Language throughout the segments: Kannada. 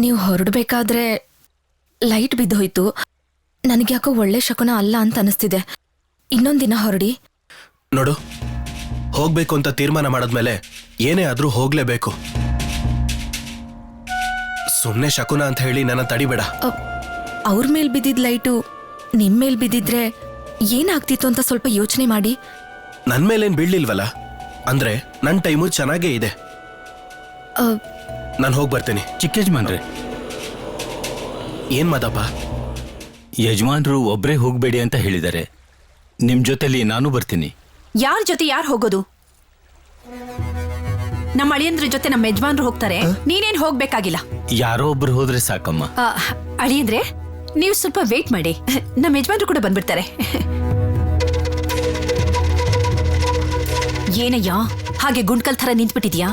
ನೀವು ಹೊರಡಬೇಕಾದ್ರೆ ಲೈಟ್ ಬಿದ್ದೋಯ್ತು. ನನಗ್ಯಾಕೋ ಒಳ್ಳೆ ಶಕುನ ಅಲ್ಲ ಅಂತ ಅನಿಸ್ತಿದೆ. ಇನ್ನೊಂದು ದಿನ ಹೊರಡಿ. ನೋಡು, ಹೋಗ್ಬೇಕು ಅಂತ ತೀರ್ಮಾನ ಮಾಡಿದ್ಮೇಲೆ ಏನೇ ಆದ್ರೂ ಹೋಗ್ಲೇಬೇಕು. ಸುಮ್ನೆ ಶಕುನ ಅಂತ ಹೇಳಿ ನನ್ನ ತಡಿಬೇಡ. ಅವ್ರ ಮೇಲ್ ಬಿದ್ದಿದ್ ಲೈಟು ನಿಮ್ ಮೇಲ್ ಬಿದ್ದಿದ್ರೆ ಏನಾಗ್ತಿತ್ತು ಅಂತ ಸ್ವಲ್ಪ ಯೋಚನೆ ಮಾಡಿ. ನನ್ ಮೇಲೇನ್ ಬೀಳ್ಲಿಲ್ವಲ್ಲ, ಅಂದ್ರೆ ನನ್ ಟೈಮು ಚೆನ್ನಾಗೇ ಇದೆ. ನಾನು ಹೋಗಿ ಬರ್ತೇನೆ. ಚಿಕ್ಕ ಯಜಮಾನ್ರೆ, ಏನ್ ಮಾದಪ್ಪ? ಯಜಮಾನ್ರು ಒಬ್ರೇ ಹೋಗ್ಬೇಡಿ ಅಂತ ಹೇಳಿದ್ದಾರೆ. ನಿಮ್ ಜೊತೆಲಿ ನಾನು ಬರ್ತೀನಿ. ಯಾರ ಜೊತೆ ಯಾರು ಹೋಗೋದು? ನಮ್ಮ ಅಳಿಯಂದ್ರ ಜೊತೆ ನಮ್ಮ ಯಜಮಾನ್ರು ಹೋಗ್ತಾರೆ, ನೀನೇನ್ ಹೋಗ್ಬೇಕಾಗಿಲ್ಲ. ಯಾರೋ ಒಬ್ರು ಹೋದ್ರೆ ಸಾಕಮ್ಮ. ಅಳಿಯಂದ್ರೆ ನೀವು ಸ್ವಲ್ಪ ವೇಟ್ ಮಾಡಿ, ನಮ್ಮ ಯಜಮಾನ್ರು ಕೂಡ ಬಂದ್ಬಿಡ್ತಾರೆ. ಏನಯ್ಯ ಹಾಗೆ ಗುಂಡ್ಕಲ್ ಥರ ನಿಂತ್ಬಿಟ್ಟಿದ್ಯಾ?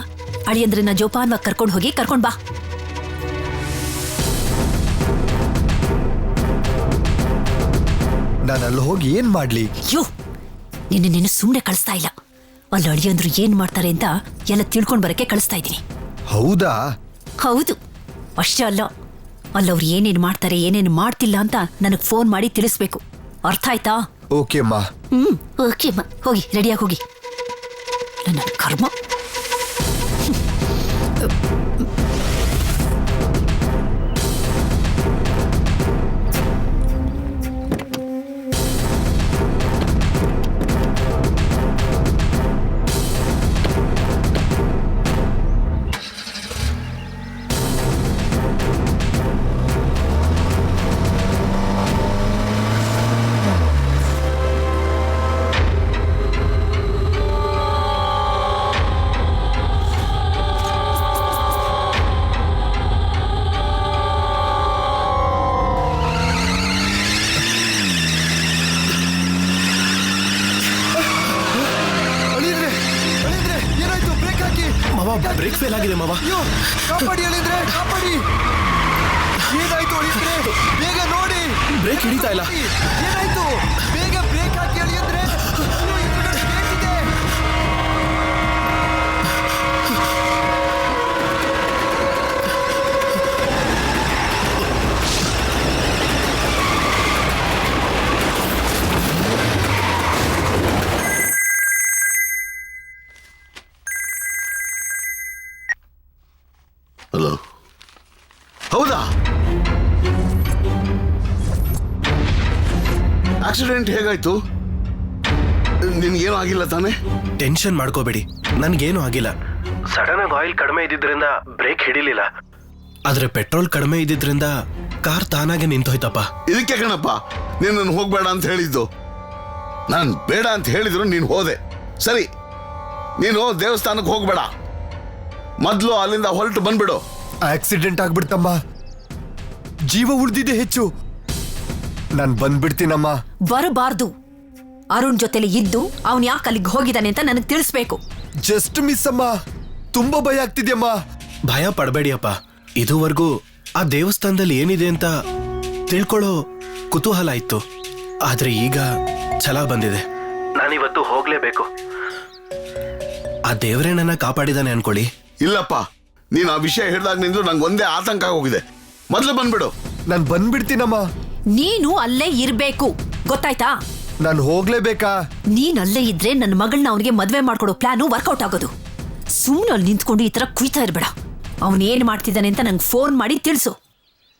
ಅಳಿಯಂದ್ರನ್ನ ಜೋಪಾನ್ವಾಗಿ ಕರ್ಕೊಂಡು ಹೋಗಿ ಕರ್ಕೊಂಡ್ ಬಾ. ನಾನು ಅಲ್ಲಿ ಹೋಗಿ ಏನ್ ಮಾಡ್ಲಿ? ಅಯ್ಯೋ, ನಿನ್ನ ಸುಮ್ಮನೆ ಕಳಿಸ್ತಾ ಇಲ್ಲ. ಅಲ್ಲಿ ಅಳಿಯಂದ್ರು ಏನ್ ಮಾಡ್ತಾರೆ ಅಂತ ಎಲ್ಲ ತಿಳ್ಕೊಂಡ್ ಬರಕ್ಕೆ ಕಳಿಸ್ತಾ ಇದ್ದೀನಿ. ಹೌದಾ? ಹೌದು, ಅಷ್ಟೇ ಅಲ್ಲ, ಅಲ್ಲವ್ರು ಏನೇನು ಮಾಡ್ತಾರೆ ಏನೇನು ಮಾಡ್ತಿಲ್ಲ ಅಂತ ನನಗೆ ಫೋನ್ ಮಾಡಿ ತಿಳಿಸ್ಬೇಕು. ಅರ್ಥ ಆಯ್ತಾ? ಓಕೆ ಅಮ್ಮ. ಓಕೆ ಅಮ್ಮ, ಹೋಗಿ ರೆಡಿಯಾಗಿ ಹೋಗಿ. ನನ್ನ ಕರ್ಮ. ಬ್ರೇಕ್ ಫೇಲ್ ಆಗಿದೆ ಮಾವ. ಕಾಪಾಡಿ ಅಳಿಂದ್ರೆ, ಕಾಪಾಡಿ. ಏನಾಯ್ತು ಅಳಿಂದ್ರೆ? ಬೇಗ ನೋಡಿ. ಬ್ರೇಕ್ ಹಿಡಿತಾ ಇಲ್ಲ. ಏನಾಯ್ತು? ಬೇಗ ಬ್ರೇಕ್ ಹಾಕಿ ಅಳಿಂದ್ರೆ. ಹಲೋ, ಹೌದಾ? ಆಕ್ಸಿಡೆಂಟ್ ಹೇಗಾಯ್ತು? ನಿನ್ಗೇನು ಆಗಿಲ್ಲ ತಾನೆ? ಟೆನ್ಷನ್ ಮಾಡ್ಕೋಬೇಡಿ, ನನ್ಗೇನು ಆಗಿಲ್ಲ. ಸಡನ್ ಆಗಿ ಆಯಿಲ್ ಕಡಿಮೆ ಇದ್ದಿದ್ರಿಂದ ಬ್ರೇಕ್ ಹಿಡಿಲಿಲ್ಲ. ಆದ್ರೆ ಪೆಟ್ರೋಲ್ ಕಡಿಮೆ ಇದ್ದಿದ್ರಿಂದ ಕಾರ್ ತಾನಾಗೆ ನಿಂತೋಯ್ತಪ್ಪ. ಇದಕ್ಕೆ ಕಣಪ್ಪ ನೀನು ಹೋಗ್ಬೇಡ ಅಂತ ಹೇಳಿದ್ದು. ನಾನು ಬೇಡ ಅಂತ ಹೇಳಿದ್ರು ನೀನು ಹೋದೆ. ಸರಿ, ನೀನು ದೇವಸ್ಥಾನಕ್ಕೆ ಹೋಗ್ಬೇಡ, ಮೊದ್ಲು ಅಲ್ಲಿಂದ ಹೊರಟು ಬಂದ್ಬಿಡು. ಆಕ್ಸಿಡೆಂಟ್ ಆಗ್ಬಿಡ್ತಮ್ಮ, ಜೀವ ಉಳಿದಿದೆ ಹೆಚ್ಚು. ನಾನ್ ಬಂದ್ಬಿಡ್ತೀನಮ್ಮ. ಬರಬಾರ್ದು. ಅರುಣ್ ಜೊತೆಲಿ ಇದ್ದು ಅವನ್ ಯಾಕೆ ಅಲ್ಲಿಗೆ ಹೋಗಿದ್ದಾನೆ ಅಂತ ನನಗೆ ತಿಳಿಸ್ಬೇಕು. ಜಸ್ಟ್ ಮಿಸ್ ಅಮ್ಮ, ತುಂಬಾ ಭಯ ಆಗ್ತಿದ್ಯಮ್ಮ. ಭಯ ಪಡಬೇಡಿಯಪ್ಪ. ಇದುವರೆಗೂ ಆ ದೇವಸ್ಥಾನದಲ್ಲಿ ಏನಿದೆ ಅಂತ ತಿಳ್ಕೊಳ್ಳೋ ಕುತೂಹಲ ಇತ್ತು. ಆದ್ರೆ ಈಗ ಛಲ ಬಂದಿದೆ. ನಾನಿವತ್ತು ಹೋಗ್ಲೇಬೇಕು. ಆ ದೇವರೇ ನನ್ನ ಕಾಪಾಡಿದಾನೆ ಅನ್ಕೊಳ್ಳಿ. ಇಲ್ಲಪ್ಪ, ನೀನು ಆ ವಿಷಯ ಹೇಳಿದಾಗ ನಿಂದು ನಂಗೆ ಒಂದೇ ಆತಂಕ ಹೋಗಿದೆ. ಮೊದ್ಲು ಬಂದ್ಬಿಡು. ನಾನ್ ಬಂದ್ಬಿಡ್ತೀನಮ್ಮ. ನೀನು ಅಲ್ಲೇ ಇರ್ಬೇಕು, ಗೊತ್ತಾಯ್ತಾ? ನಾನು ಹೋಗ್ಲೇಬೇಕಾ? ನೀನ್ ಅಲ್ಲೇ ಇದ್ರೆ ನನ್ನ ಮಗಳನ್ನ ಅವನಿಗೆ ಮದ್ವೆ ಮಾಡ್ಕೊಡೋ ಪ್ಲಾನು ವರ್ಕೌಟ್ ಆಗೋದು. ಸುಮ್ಮನೆ ಅಲ್ಲಿ ನಿಂತ್ಕೊಂಡು ಈ ತರ ಕುಯ್ತಾ ಇರ್ಬೇಡ. ಅವನ್ ಏನ್ ಮಾಡ್ತಿದ್ದಾನೆ ಅಂತ ನಂಗೆ ಫೋನ್ ಮಾಡಿ ತಿಳಿಸು.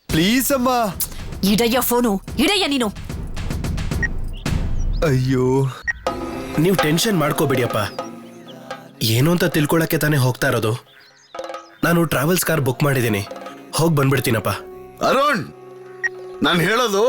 ಪ್ಲೀಸ್ ಅಮ್ಮ. ಇಡಯ್ಯ ಫೋನು, ಇಡಯ್ಯ ನೀನು. ಅಯ್ಯೋ, ನೀವು ಟೆನ್ಷನ್ ಮಾಡ್ಕೋಬೇಡಿಯಪ್ಪ. ಏನು ಅಂತ ತಿಳ್ಕೊಳಕ್ಕೆ ತಾನೇ ಹೋಗ್ತಾ ಇರೋದು. ನಾನು ಟ್ರಾವೆಲ್ಸ್ ಕಾರ್ ಬುಕ್ ಮಾಡಿದ್ದೀನಿ, ಹೋಗಿ ಬಂದ್ಬಿಡ್ತೀನಪ್ಪ. ಅರುಣ್, ನಾನು ಹೇಳೋದು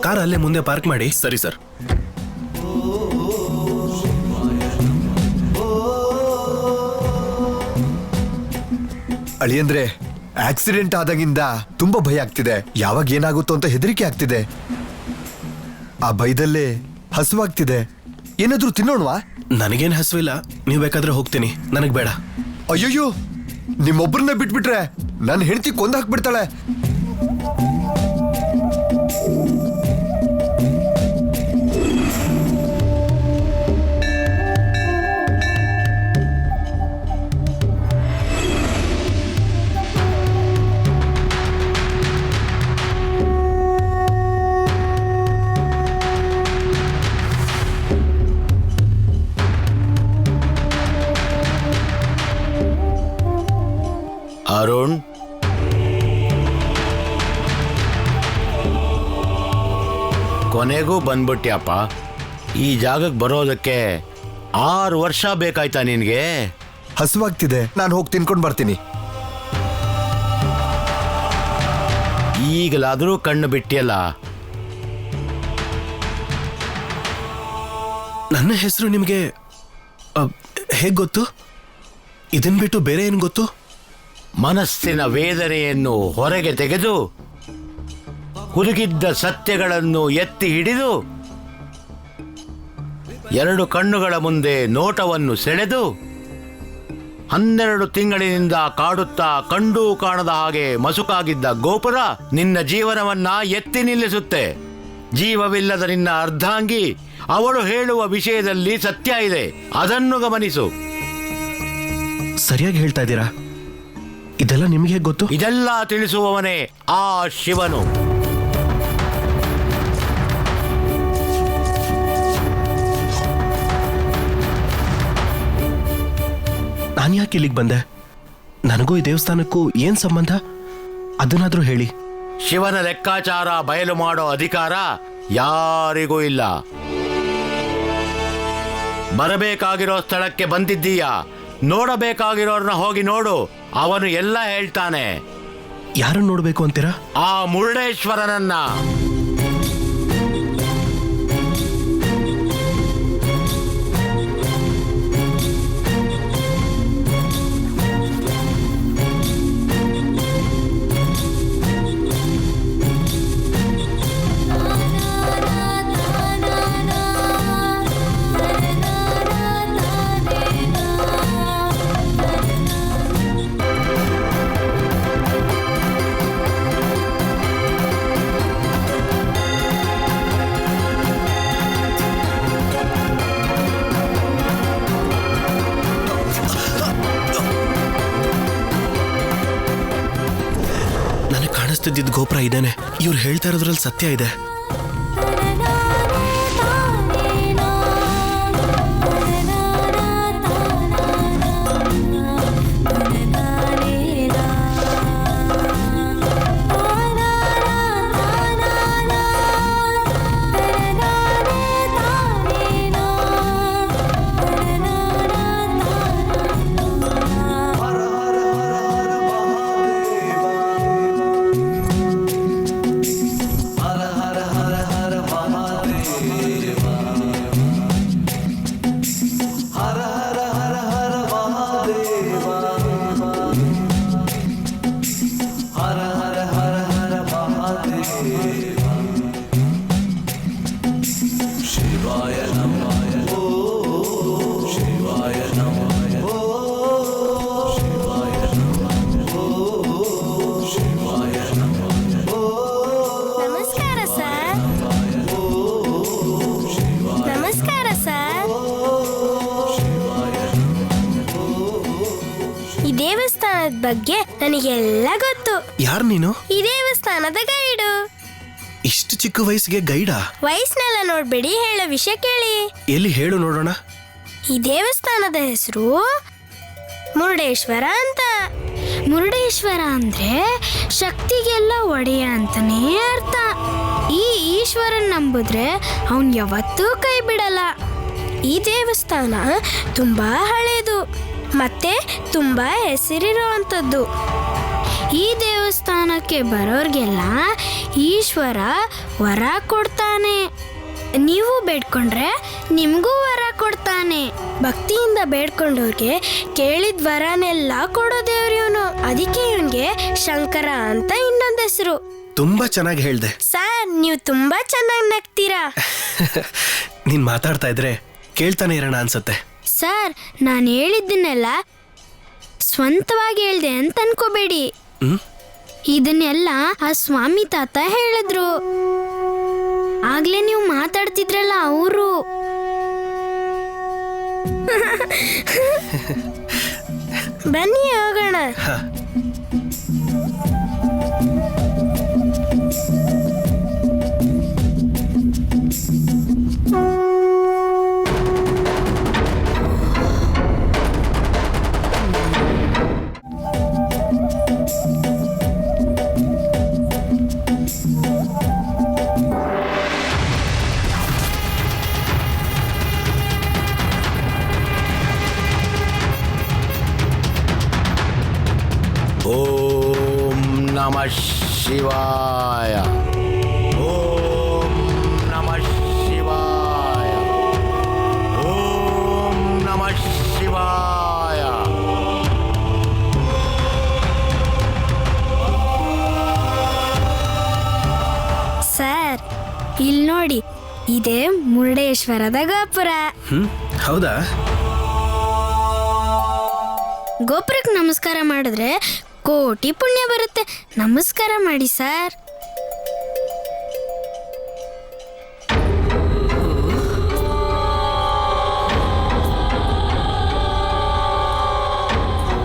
ಕಾರ್ ಅಲ್ಲೇ ಮುಂದೆ ಪಾರ್ಕ್ ಮಾಡಿ. ಸರಿ ಸರ್. ಅಳಿಯಂದ್ರೆ ಆಕ್ಸಿಡೆಂಟ್ ಆದಾಗಿಂದ ತುಂಬಾ ಭಯ ಆಗ್ತಿದೆ. ಯಾವಾಗ ಏನಾಗುತ್ತೋ ಅಂತ ಹೆದರಿಕೆ ಆಗ್ತಿದೆ. ಆ ಭಯದಲ್ಲೇ ಹಸುವಾಗ್ತಿದೆ. ಏನಾದ್ರೂ ತಿನ್ನೋಣವಾ? ನನಗೇನು ಹಸುವಿಲ್ಲ, ನೀವು ಬೇಕಾದ್ರೆ ಹೋಗ್ತೀನಿ, ನನಗೆ ಬೇಡ. ಅಯ್ಯಯ್ಯೋ, ನಿಮ್ಮೊಬ್ಬರನ್ನ ಬಿಟ್ಬಿಟ್ರೆ ನನ್ನ ಹೆಂಡತಿ ಕೊಂದು ಹಾಕ್ಬಿಡ್ತಾಳೆ. ಅರುಣ್, ಕೊನೆಗೂ ಬಂದ್ಬಿಟ್ಯಪ್ಪ. ಈ ಜಾಗಕ್ಕೆ ಬರೋದಕ್ಕೆ 6 ವರ್ಷ ಬೇಕಾಯ್ತಾ ನಿನಗೆ? ಹಸುವಾಗ್ತಿದೆ, ನಾನು ಹೋಗಿ ತಿನ್ಕೊಂಡು ಬರ್ತೀನಿ. ಈಗಲಾದರೂ ಕಣ್ಣು ಬಿಟ್ಟಿಯಲ್ಲ. ನನ್ನ ಹೆಸರು ನಿಮಗೆ ಹೇಗೆ ಗೊತ್ತು? ಇದನ್ ಬಿಟ್ಟು ಬೇರೆ ಏನು ಗೊತ್ತು? ಮನಸ್ಸಿನ ವೇದನೆಯನ್ನು ಹೊರಗೆ ತೆಗೆದು ಹುದುಗಿದ್ದ ಸತ್ಯಗಳನ್ನು ಎತ್ತಿ ಹಿಡಿದು 2 ಕಣ್ಣುಗಳ ಮುಂದೆ ನೋಟವನ್ನು ಸೆಳೆದು 12 ತಿಂಗಳಿನಿಂದ ಕಾಡುತ್ತಾ ಕಂಡೂ ಕಾಣದ ಹಾಗೆ ಮಸುಕಾಗಿದ್ದ ಗೋಪುರ ನಿನ್ನ ಜೀವನವನ್ನ ಎತ್ತಿ ನಿಲ್ಲಿಸುತ್ತೆ. ಜೀವವಿಲ್ಲದ ನಿನ್ನ ಅರ್ಧಾಂಗಿ ಅವಳು ಹೇಳುವ ವಿಷಯದಲ್ಲಿ ಸತ್ಯ ಇದೆ, ಅದನ್ನು ಗಮನಿಸು. ಸರಿಯಾಗಿ ಹೇಳ್ತಾ ಇದ್ದೀರಾ. ಇದೆಲ್ಲ ನಿಮಗೆ ಹೇಗೆ ಗೊತ್ತು? ಇದೆಲ್ಲ ತಿಳಿಸುವವನೇ ಆ ಶಿವನು. ನಾನು ಯಾಕೆ ಇಲ್ಲಿಗೆ ಬಂದೆ? ನನಗೂ ಈ ದೇವಸ್ಥಾನಕ್ಕೂ ಏನ್ ಸಂಬಂಧ? ಅದನ್ನಾದ್ರೂ ಹೇಳಿ. ಶಿವನ ಲೆಕ್ಕಾಚಾರ ಬಯಲು ಮಾಡೋ ಅಧಿಕಾರ ಯಾರಿಗೂ ಇಲ್ಲ. ಬರಬೇಕಾಗಿರೋ ಸ್ಥಳಕ್ಕೆ ಬಂದಿದ್ದೀಯಾ, ನೋಡಬೇಕಾಗಿರೋರ್ನ ಹೋಗಿ ನೋಡು, ಅವನು ಎಲ್ಲ ಹೇಳ್ತಾನೆ. ಯಾರನ್ನು ನೋಡ್ಬೇಕು ಅಂತೀರಾ? ಆ ಮುರುಡೇಶ್ವರನನ್ನ. ಕಾಣಿಸ್ತಿದ್ದ ಗೋಪುರ ಇದೇನೆ. ಇವ್ರು ಹೇಳ್ತಾ ಇರೋದ್ರಲ್ಲಿ ಸತ್ಯ ಇದೆ. ಬಗ್ಗೆ ನನಗೆಲ್ಲ ಗೊತ್ತು. ಯಾರು ನೀನು? ಈ ದೇವಸ್ಥಾನದ ಗೈಡು. ಇಷ್ಟು ಚಿಕ್ಕ ವಯಸ್ಸಿಗೆ ಗೈಡಾ? ವಯಸ್ಸನ್ನೆಲ್ಲ ನೋಡ್ಬೇಡಿ, ಹೇಳೋ ವಿಷಯ ಕೇಳಿ. ಎಲ್ಲಿ ಹೇಳು ನೋಡೋಣ. ಈ ದೇವಸ್ಥಾನದ ಹೆಸರು ಮುರುಡೇಶ್ವರ ಅಂತ. ಮುರುಡೇಶ್ವರ ಅಂದ್ರೆ ಶಕ್ತಿಗೆಲ್ಲ ಒಡೆಯ ಅಂತಾನೇ ಅರ್ಥ. ಈ ಈಶ್ವರನ್ ನಂಬಿದ್ರೆ ಅವನ್ ಯಾವತ್ತೂ ಕೈ ಬಿಡಲ್ಲ. ಈ ದೇವಸ್ಥಾನ ತುಂಬಾ ಹಳೇದು. ಮತ್ತೆ ತುಂಬ ಹೆಸರಿರುವಂಥದ್ದು. ಈ ದೇವಸ್ಥಾನಕ್ಕೆ ಬರೋರ್ಗೆಲ್ಲ ಈಶ್ವರ ವರ ಕೊಡ್ತಾನೆ. ನೀವು ಬೇಡ್ಕೊಂಡ್ರೆ ನಿಮಗೂ ವರ ಕೊಡ್ತಾನೆ. ಭಕ್ತಿಯಿಂದ ಬೇಡ್ಕೊಂಡವ್ರಿಗೆ ಕೇಳಿದ ವರನೆಲ್ಲ ಕೊಡೋ ದೇವ್ರು ಇವನು. ಅದಕ್ಕೆ ಇವನ್ಗೆ ಶಂಕರ ಅಂತ ಇನ್ನೊಂದು ಹೆಸರು. ತುಂಬಾ ಚೆನ್ನಾಗಿ ಹೇಳ್ದೆ. ಸರ್, ನೀವು ತುಂಬಾ ಚೆನ್ನಾಗಿ ನಗ್ತೀರಾ. ನೀನ್ ಮಾತಾಡ್ತಾ ಇದ್ರೆ ಕೇಳ್ತಾನೆ ಇರೋಣ ಅನ್ಸತ್ತೆ. ಸರ್, ನಾನು ಹೇಳಿದ್ದನ್ನೆಲ್ಲ ಸ್ವಂತವಾಗಿ ಹೇಳ್ದೆ ಅಂತ ಅನ್ಕೋಬೇಡಿ. ಇದನ್ನೆಲ್ಲ ಆ ಸ್ವಾಮಿ ತಾತ ಹೇಳಿದ್ರು. ಆಗ್ಲೇ ನೀವು ಮಾತಾಡ್ತಿದ್ರಲ್ಲ ಅವರು. ಬನ್ನಿ ಹೋಗೋಣ. ಓಂ ನಮಃ ಶಿವಾಯ. ಓಂ ನಮಃ ಶಿವಾಯ. ಓಂ ನಮಃ ಶಿವಾಯ. ಸರ್, ಇಲ್ಲಿ ನೋಡಿ, ಇದೇ ಮುರುಡೇಶ್ವರದ ಗೋಪುರ. ಹೌದಾ? ಗೋಪುರಕ್ಕೆ ನಮಸ್ಕಾರ ಮಾಡಿದ್ರೆ ಕೋಟಿ ಪುಣ್ಯ ಬರುತ್ತೆ. ನಮಸ್ಕಾರ ಮಾಡಿ ಸರ್.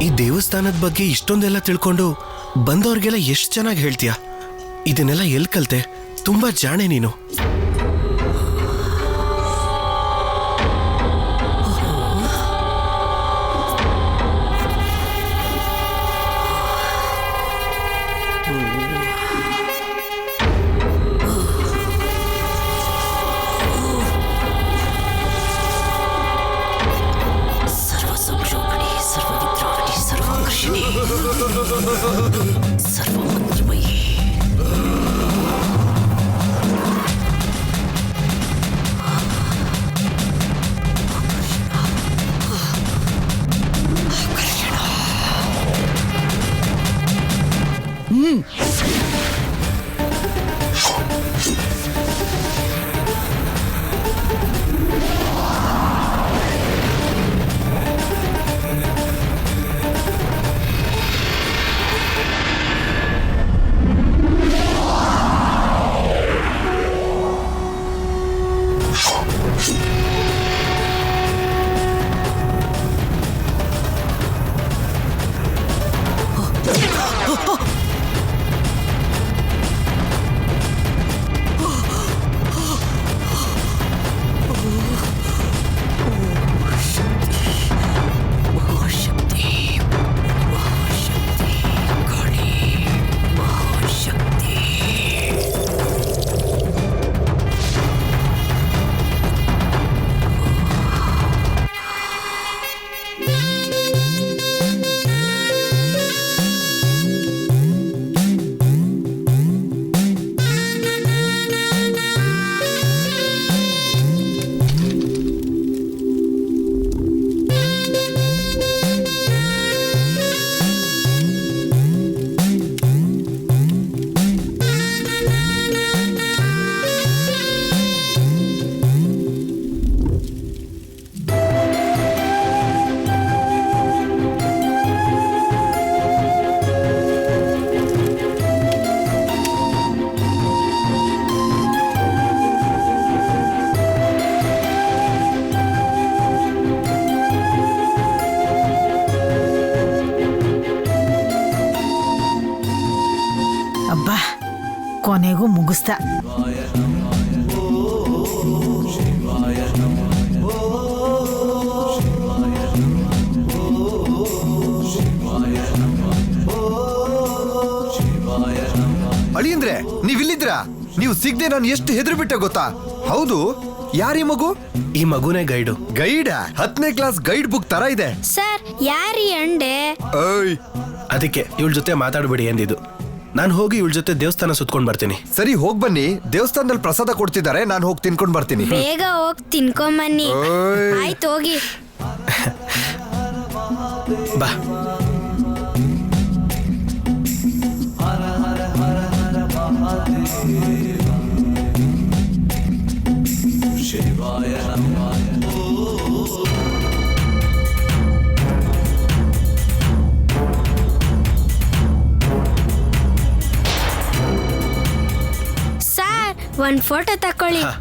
ಈ ದೇವಸ್ಥಾನದ ಬಗ್ಗೆ ಇಷ್ಟೊಂದೆಲ್ಲ ತಿಳ್ಕೊಂಡು ಬಂದವ್ರಿಗೆಲ್ಲ ಎಷ್ಟು ಚೆನ್ನಾಗಿ ಹೇಳ್ತೀಯ. ಇದನ್ನೆಲ್ಲ ಎಲ್ಲಿ ಕಲ್ತೆ? ತುಂಬಾ ಜಾಣೆ ನೀನು. ಅಬ್ಬಾ, ಕೊನೆಗೂ ಮುಗಿಸ್ದ. ಅಳಿಯಂದ್ರೆ, ನೀವಿಲ್ಲಿದ್ರಾ? ನೀವು ಸಿಗದೆ ನಾನು ಎಷ್ಟು ಹೆದರು ಬಿಟ್ಟೆ ಗೊತ್ತಾ? ಹೌದು, ಯಾರೀ ಮಗು? ಈ ಮಗುನೇ ಗೈಡು. ಗೈಡ್? 10ನೇ ಕ್ಲಾಸ್ ಗೈಡ್ ಬುಕ್ ತರ ಇದೆ. ಸರ್, ಯಾರಿ ಅಂಡೆ? ಏಯ್ ಅದಕ್ಕೆ ಇವಳ ಜೊತೆ ಮಾತಾಡ್ಬೇಡಿ ಎಂದಿದ್ದು. ನಾನು ಹೋಗಿ ಇವಳ ಜೊತೆ ದೇವಸ್ಥಾನ ಸುತ್ಕೊಂಡ್ ಬರ್ತೀನಿ. ಸರಿ ಹೋಗ್ ಬನ್ನಿ, ದೇವಸ್ಥಾನದಲ್ಲಿ ಪ್ರಸಾದ ಕೊಡ್ತಿದ್ದಾರೆ, ನಾನು ಹೋಗಿ ತಿನ್ಕೊಂಡ್ ಬರ್ತೀನಿ. ಬೇಗ ಹೋಗ್ ತಿನ್ಕೊಂಬನ್ನಿ. ಓಯ್. ಆಯ್ತು ಹೋಗಿ. ಬಾ. ಸರ್, ಒಂದ್ ಫೋಟೋ ತಕೊಳ್ಳಿ. ಹಾ.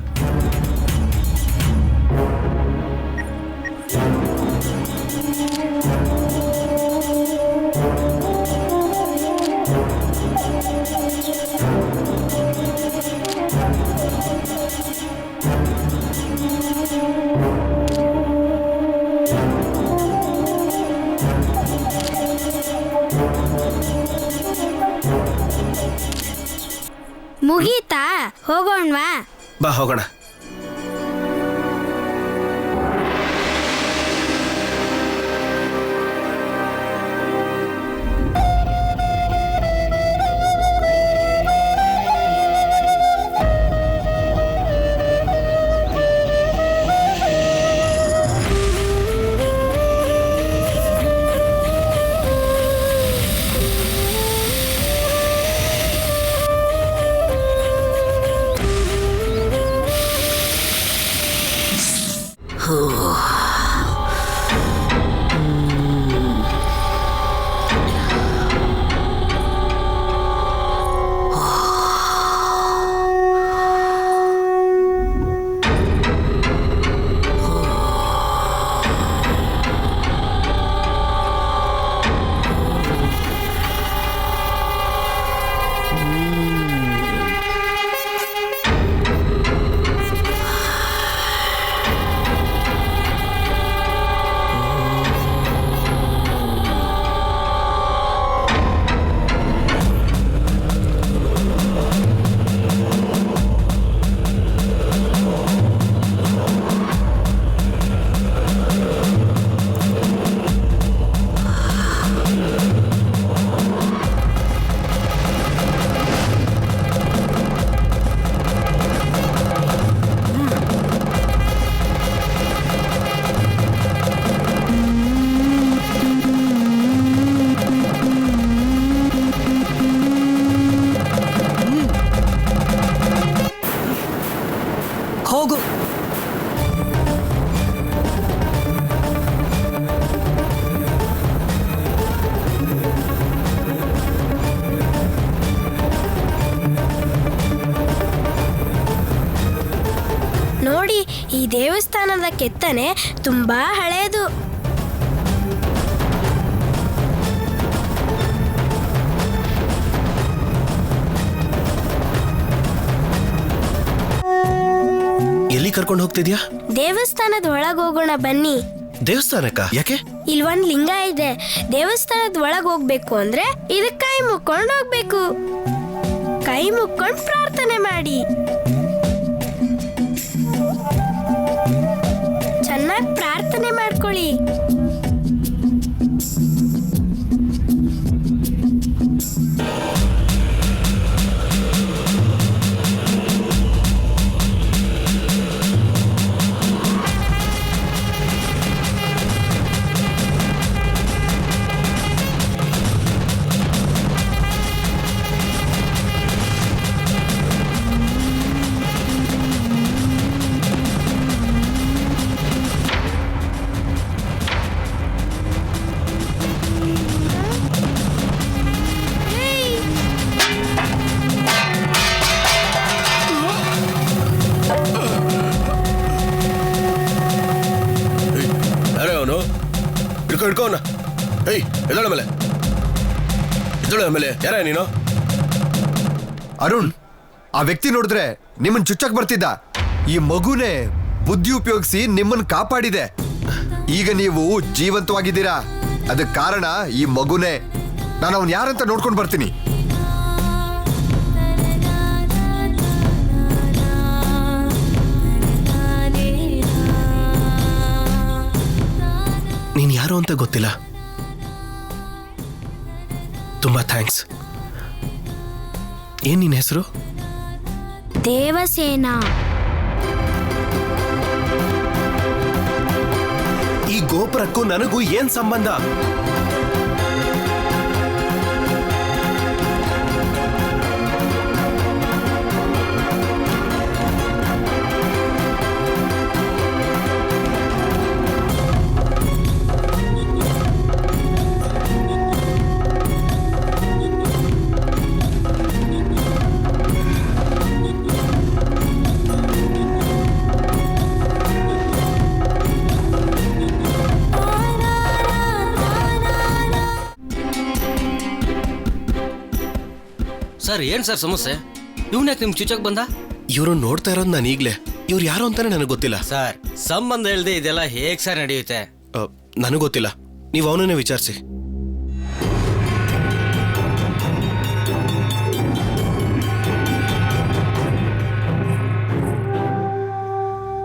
ಮುಗೀತಾ? ಹೋಗೋಣವಾ? ಬಾ ಹೋಗೋಣ. ಹೋಗು. ನೋಡಿ, ಈ ದೇವಸ್ಥಾನದ ಕೆತ್ತನೆ ತುಂಬಾ ಹಳೇದು. ಎಲ್ಲಿ ಕರ್ಕೊಂಡು ಹೋಗ್ತಿದ್ಯಾ? ದೇವಸ್ಥಾನದ ಒಳಗ್ ಹೋಗೋಣ ಬನ್ನಿ. ದೇವಸ್ಥಾನಕ್ಕ? ಯಾಕೆ? ಇಲ್ಲೊಂದ್ ಲಿಂಗ ಇದೆ. ದೇವಸ್ಥಾನದ ಒಳಗ್ ಹೋಗ್ಬೇಕು ಅಂದ್ರೆ ಇದಕ್ ಕೈ ಮುಕ್ಕೊಂಡು ಹೋಗ್ಬೇಕು. ಕೈ ಮುಕ್ಕೊಂಡು ಪ್ರಾರ್ಥನೆ ಮಾಡಿ. ಚೆನ್ನಾಗಿ ಪ್ರಾರ್ಥನೆ ಮಾಡ್ಕೊಳ್ಳಿ. ಹಿಡ್ಕೋನ. ಏಯ್ ಎದಳ ಮೇಲೆ, ಎದಳ ಮೇಲೆ. ಯಾರ ನೀನು? ಅರುಣ್, ಆ ವ್ಯಕ್ತಿ ನೋಡಿದ್ರೆ ನಿಮ್ಮನ್ ಚುಚ್ಚಕ್ ಬರ್ತಿದ್ದ. ಈ ಮಗುನೇ ಬುದ್ಧಿ ಉಪಯೋಗಿಸಿ ನಿಮ್ಮನ್ ಕಾಪಾಡಿದೆ. ಈಗ ನೀವು ಜೀವಂತವಾಗಿದ್ದೀರಾ, ಅದಕ್ಕೆ ಕಾರಣ ಈ ಮಗುನೇ. ನಾನು ಅವನ್ ಯಾರಂತ ನೋಡ್ಕೊಂಡು ಬರ್ತೀನಿ. ನೀನ್ ಯಾರು ಅಂತ ಗೊತ್ತಿಲ್ಲ. ತುಂಬಾ ಥ್ಯಾಂಕ್ಸ್. ಏನ್ ನಿನ್ನ ಹೆಸರು? ದೇವಸೇನ. ಈ ಗೋಪುರಕ್ಕೂ ನನಗೂ ಏನ್ ಸಂಬಂಧ? ಸರ್ ಏನ್ ಸರ್ ಸಮಸ್ಯೆ? ಇವ್ನ್ಯಾಕೆ ನಿಮ್ ಚುಚ್ಚಕ್ ಬಂದ? ಇವರು ನೋಡ್ತಾ ಇರೋದು ನಾನು ಈಗ್ಲೇ. ಇವ್ರು ಯಾರು ಅಂತಾನೆ ನನಗೆ ಗೊತ್ತಿಲ್ಲ ಸರ್ ಸಂಬಂಧ ಇಲ್ದೆ ಇದೆಲ್ಲ ಹೇಗ್ ಸರ್ ನಡೆಯುತ್ತೆ? ನನಗೆ ಗೊತ್ತಿಲ್ಲ, ನೀವು ಅವನನ್ನೇ ವಿಚಾರಿಸಿ.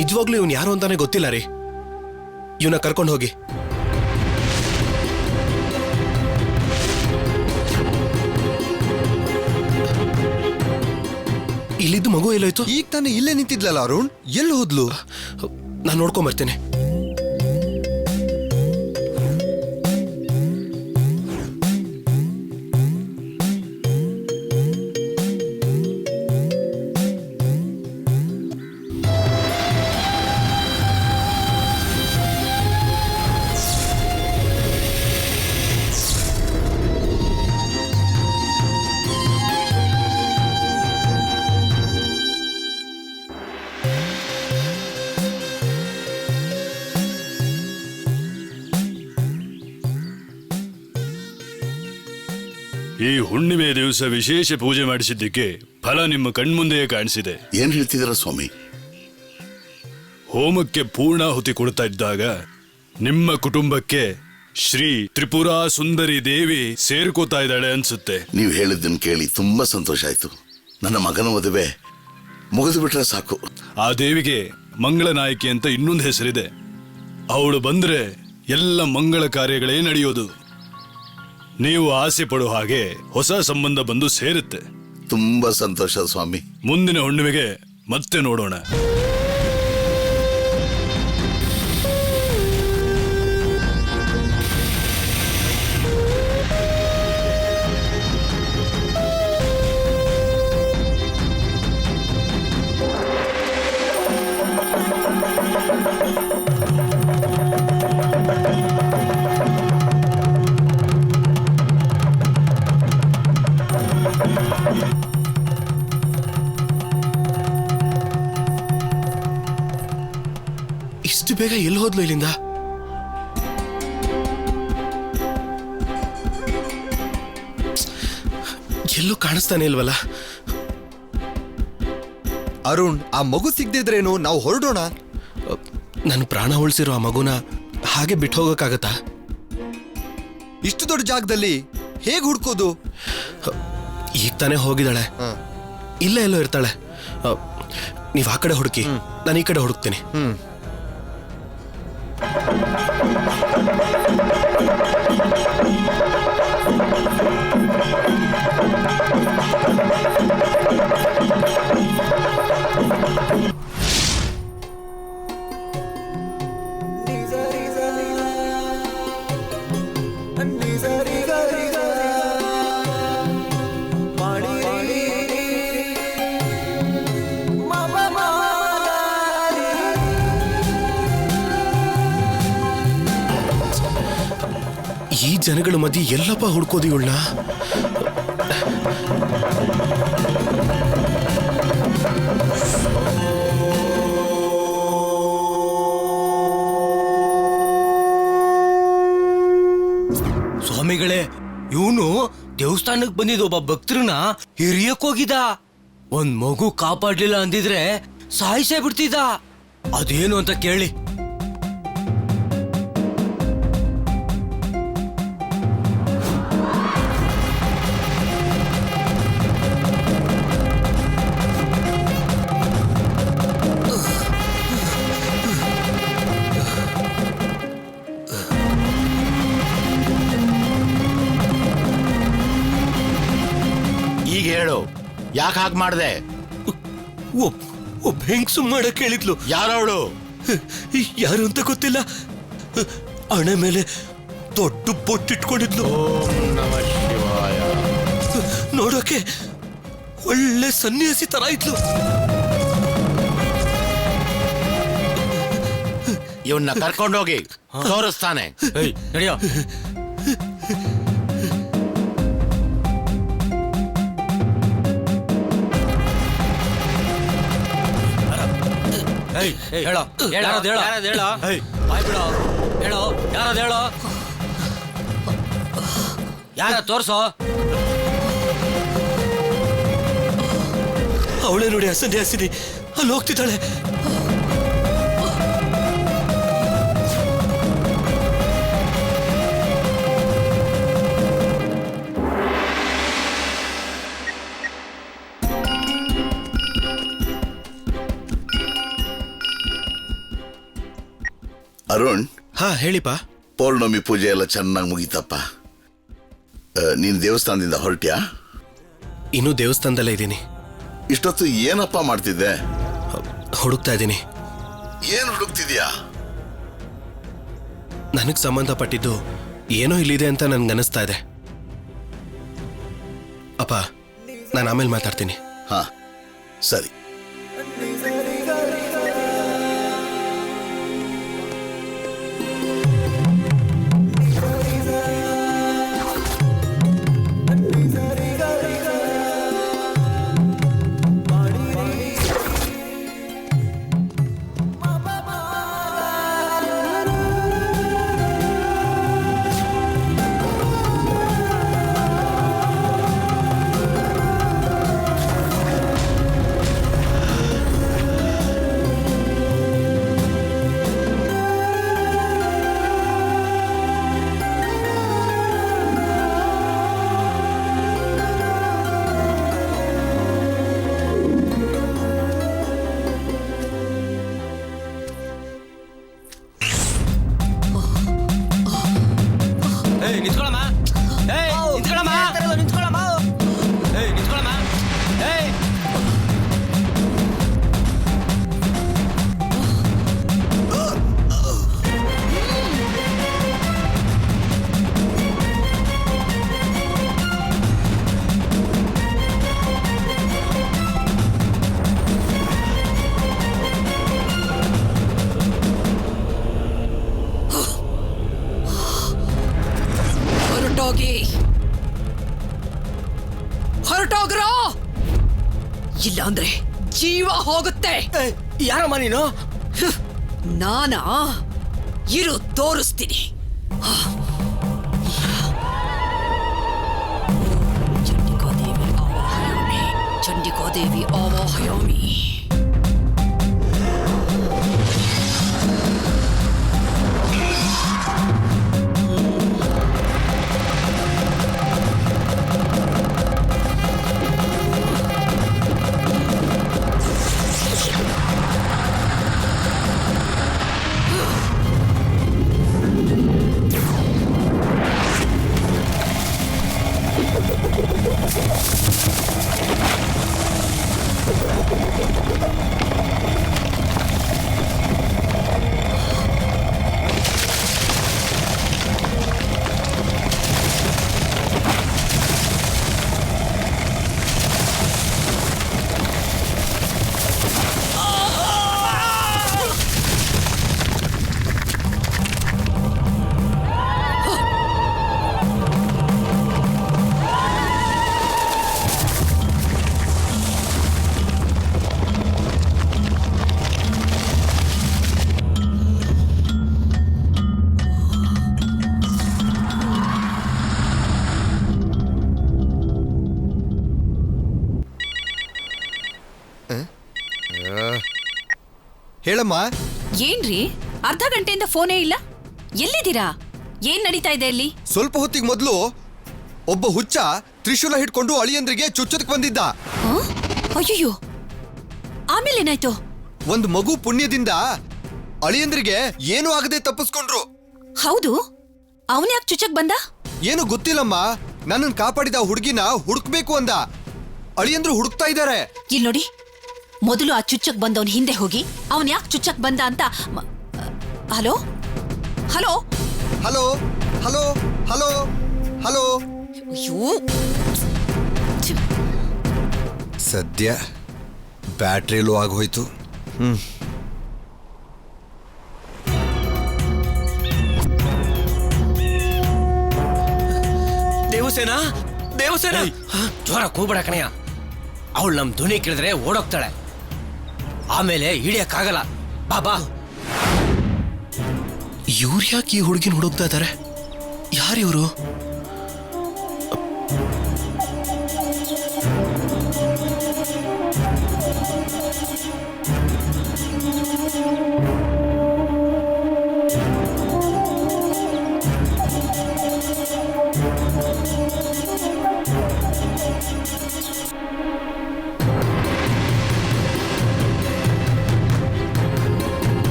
ನಿಜವಾಗ್ಲೂ ಇವನ್ ಯಾರು ಅಂತಾನೆ ಗೊತ್ತಿಲ್ಲ ರೀ. ಇವನ್ನ ಕರ್ಕೊಂಡು ಹೋಗಿ. ಇಲ್ಲಿದ್ದು ಮಗು ಎಲ್ಲೋಯ್ತು? ಈಗ ತಾನೇ ಇಲ್ಲೇ ನಿಂತಿದ್ಲಲ್ಲ ಅರುಣ್, ಎಲ್ಲಿ ಹೋದ್ಲು? ನಾನು ನೋಡ್ಕೊಂಡ್ ಬರ್ತೇನೆ. ಈ ಹುಣ್ಣಿಮೆ ದಿವಸ ವಿಶೇಷ ಪೂಜೆ ಮಾಡಿಸಿದ್ದಕ್ಕೆ ಫಲ ನಿಮ್ಮ ಕಣ್ಮುಂದೆಯೇ ಕಾಣಿಸಿದೆ. ಏನ್ ಹೇಳ್ತಿದ್ದೀರಾ ಸ್ವಾಮಿ? ಹೋಮಕ್ಕೆ ಪೂರ್ಣಾಹುತಿ ಕೊಡ್ತಾ ಇದ್ದಾಗ ನಿಮ್ಮ ಕುಟುಂಬಕ್ಕೆ ಶ್ರೀ ತ್ರಿಪುರಾ ಸುಂದರಿ ದೇವಿ ಸೇರ್ಕೋತಾ ಇದ್ದಾಳೆ ಅನ್ಸುತ್ತೆ. ನೀವು ಹೇಳಿದ್ದನ್ನು ಕೇಳಿ ತುಂಬಾ ಸಂತೋಷ ಆಯ್ತು. ನನ್ನ ಮಗನ ಮದುವೆ ಮುಗಿದು ಬಿಟ್ರೆ ಸಾಕು. ಆ ದೇವಿಗೆ ಮಂಗಳ ನಾಯಕಿ ಅಂತ ಇನ್ನೊಂದು ಹೆಸರಿದೆ. ಅವಳು ಬಂದ್ರೆ ಎಲ್ಲ ಮಂಗಳ ಕಾರ್ಯಗಳೇ ನಡೆಯೋದು. ನೀವು ಆಸೆ ಪಡೋ ಹಾಗೆ ಹೊಸ ಸಂಬಂಧ ಬಂದು ಸೇರುತ್ತೆ. ತುಂಬಾ ಸಂತೋಷ ಸ್ವಾಮಿ. ಮುಂದಿನ ಹುಣ್ಣಿಮೆಗೆ ಮತ್ತೆ ನೋಡೋಣ. ಇಷ್ಟು ಬೇಗ ಎಲ್ಲಿ ಹೋದ್ಲು ಇಲ್ಲಿಂದ? ಎಲ್ಲೂ ಕಾಣಿಸ್ತಾನೆ ಇಲ್ವಲ್ಲ. ಅರುಣ್, ಆ ಮಗು ಸಿಗ್ದಿದ್ರೇನು, ನಾವು ಹೊರಡೋಣ. ನನ್ನ ಪ್ರಾಣ ಉಳಿಸಿರೋ ಆ ಮಗುನ ಹಾಗೆ ಬಿಟ್ಟು ಹೋಗಕ್ಕಾಗತ್ತಾ? ಇಷ್ಟು ದೊಡ್ಡ ಜಾಗದಲ್ಲಿ ಹೇಗೆ ಹುಡ್ಕೋದು? ಈಗ ತಾನೇ ಹೋಗಿದ್ದಾಳೆ, ಇಲ್ಲ ಎಲ್ಲೋ ಇರ್ತಾಳೆ. ನೀವ್ ಆ ಕಡೆ ಹುಡುಕಿ, ನಾನು ಈ ಕಡೆ ಹುಡುಕ್ತೀನಿ. ಈ ಜನಗಳ ಮಧ್ಯೆ ಎಲ್ಲಪ್ಪ ಹುಡ್ಕೋದು ಇವಳನ್ನ? ಸ್ವಾಮಿಗಳೇ, ಇವನು ದೇವಸ್ಥಾನಕ್ಕೆ ಬಂದಿದ್ದ ಒಬ್ಬ ಭಕ್ತರನ್ನ ಹಿರಿಯಕ್ ಹೋಗಿದ್ದ. ಒಂದ್ ಮಗು ಕಾಪಾಡ್ಲಿಲ್ಲ ಅಂದಿದ್ರೆ ಸಾಯಿಸೇ ಬಿಡ್ತಿದ್ದ. ಅದೇನು ಅಂತ ಕೇಳಿ. ಯಾಕೆ ಹಾಗೆ ಮಾಡ್ದೆ? ಒಬ್ಬ ಹೆಂಗ್ಸು ಮಾಡಕ್ ಹೇಳಿದ್ಲು. ಯಾರವಳು? ಯಾರು ಅಂತ ಗೊತ್ತಿಲ್ಲ. ಹಣೆ ಮೇಲೆ ದೊಡ್ಡ ಬೊಟ್ಟಿಟ್ಕೊಂಡಿದ್ಲು. ಓಂ ನಮಃ ಶಿವಾಯ. ನೋಡೋಕೆ ಒಳ್ಳೆ ಸನ್ಯಾಸಿ ತರ ಇದ್ಲು. ಇವನ್ನ ಕರ್ಕೊಂಡೋಗಿ ತೋರಿಸ್ತಾನೆ. ನಡೆಯೋ. ಹೇಳೋ ಹೇಳೋ ಬಾಯ್ ಬಿಡೋ. ಹೇಳೋ ಯಾರದು ಹೇಳೋ. ಯಾರ ತೋರ್ಸೋ. ಅವಳೇ ನೋಡಿ ಸನ್ಯಾಸಿನಿ ಅಲ್ಲಿ ಹೋಗ್ತಿದ್ದಾಳೆ. ಅರುಣ್, ಹಾ ಹೇಳಿಪಾ. ಪೌರ್ಣಮಿ ಪೂಜೆ ಎಲ್ಲ ಚೆನ್ನಾಗಿ ಮುಗೀತಪ್ಪ. ನೀನು ದೇವಸ್ಥಾನದಿಂದ ಹೊರಟ್ಯಾ? ಇನ್ನೂ ದೇವಸ್ಥಾನದಲ್ಲೇ ಇದ್ದೀನಿ. ಇಷ್ಟೊತ್ತು ಏನಪ್ಪ ಮಾಡ್ತಿದ್ದೆ? ಹುಡುಕ್ತಾ ಇದ್ದೀನಿ. ಏನು ಹುಡುಕ್ತಿದ್ಯಾ? ನನಗೆ ಸಂಬಂಧಪಟ್ಟಿದ್ದು ಏನೋ ಇಲ್ಲಿದೆ ಅಂತ ನನ್ಗನ್ನಿಸ್ತಾ ಇದೆ. ಅಪ್ಪ, ನಾನು ಆಮೇಲೆ ಮಾತಾಡ್ತೀನಿ. ಹಾ ಸರಿ. ನಿಂತ್ಕೊಳ್ಳಮ್ಮ. ನಿಂತ್ಕೊಳ್ಳಮ್ಮ. ನಿಂತ್ಕೊಳ್ಳಮ್ಮ. ಹೊರಟೋಗ್ರೋ, ಇಲ್ಲ ಅಂದ್ರೆ ಜೀವ ಹೋಗುತ್ತೆ. ಯಾರಮ್ಮ ನೀನು? ನಾನಾ? ಇರು ತೋರಿಸ್ತೀನಿ. ಚಂಡಿಕಾದೇವಿ ಆವಾಹಯಾಮಿ, ಚಂಡಿಕಾದೇವಿ ಆವಾಹಯಾಮಿ. ಹೇಳಮ್ಮ. ಏನ್ರಿ ಅರ್ಧ ಗಂಟೆಯಿಂದ ಫೋನೇ ಇಲ್ಲ? ಎಲ್ಲಿದ್ದೀರಾ? ಏನ್ ನಡೀತಾ ಇದೆ ಅಲ್ಲಿ? ಸ್ವಲ್ಪ ಹೊತ್ತಿಗೆ ಮೊದಲು ಒಬ್ಬ ಹುಚ್ಚ ತ್ರಿಶೂಲ ಹಿಡ್ಕೊಂಡು ಅಳಿಯಂದ್ರಿಗೆ ಚುಚ್ಚೋದಕ್ಕೆ ಬಂದಿದ್ದ. ಅಯ್ಯೋ, ಆಮೇಲೆ ಏನಾಯ್ತು? ಒಂದು ಮಗು ಪುಣ್ಯದಿಂದ ಅಳಿಯಂದ್ರಿಗೆ ಏನೂ ಆಗದೆ ತಪ್ಪಿಸ್ಕೊಂಡ್ರು. ಹೌದು, ಅವನ್ಯಾಕ್ ಚುಚ್ಚಕ್ ಬಂದ? ಏನು ಗೊತ್ತಿಲ್ಲಮ್ಮ. ನನ್ನನ್ನು ಕಾಪಾಡಿದ ಹುಡುಗಿನ ಹುಡುಕ್ಬೇಕು ಅಂದ. ಅಳಿಯಂದ್ರು ಹುಡುಕ್ತಾ ಇದ್ದಾರೆ. ಇಲ್ಲಿ ನೋಡಿ, ಮೊದಲು ಆ ಚುಚ್ಚಕ್ ಬಂದವನ್ ಹಿಂದೆ ಹೋಗಿ ಅವನ್ ಯಾಕೆ ಚುಚ್ಚಕ್ ಬಂದ ಅಂತ hello hello hello hello hello hello. ಅಯ್ಯೋ, ಸದ್ಯ ಬ್ಯಾಟ್ರಿ ಲೋ ಆಗೋಯ್ತು. ದೇವಸೇನಾ ದೇವಸೇನಾ ಜೋರ ಕೂಬೇಡ ಕಣಯ್ಯ. ಅವಳು ನಮ್ ಧ್ವನಿ ಕೇಳಿದ್ರೆ ಓಡೋಗ್ತಾಳೆ, ಆಮೇಲೆ ಹಿಡಿಯಕ್ಕಾಗಲ್ಲ. ಬಾಬಾ, ಇವ್ರು ಯಾಕೆ ಈ ಹುಡುಗಿನ ಹುಡುಕ್ತಾ ಇದ್ದಾರೆ? ಯಾರಿವರು?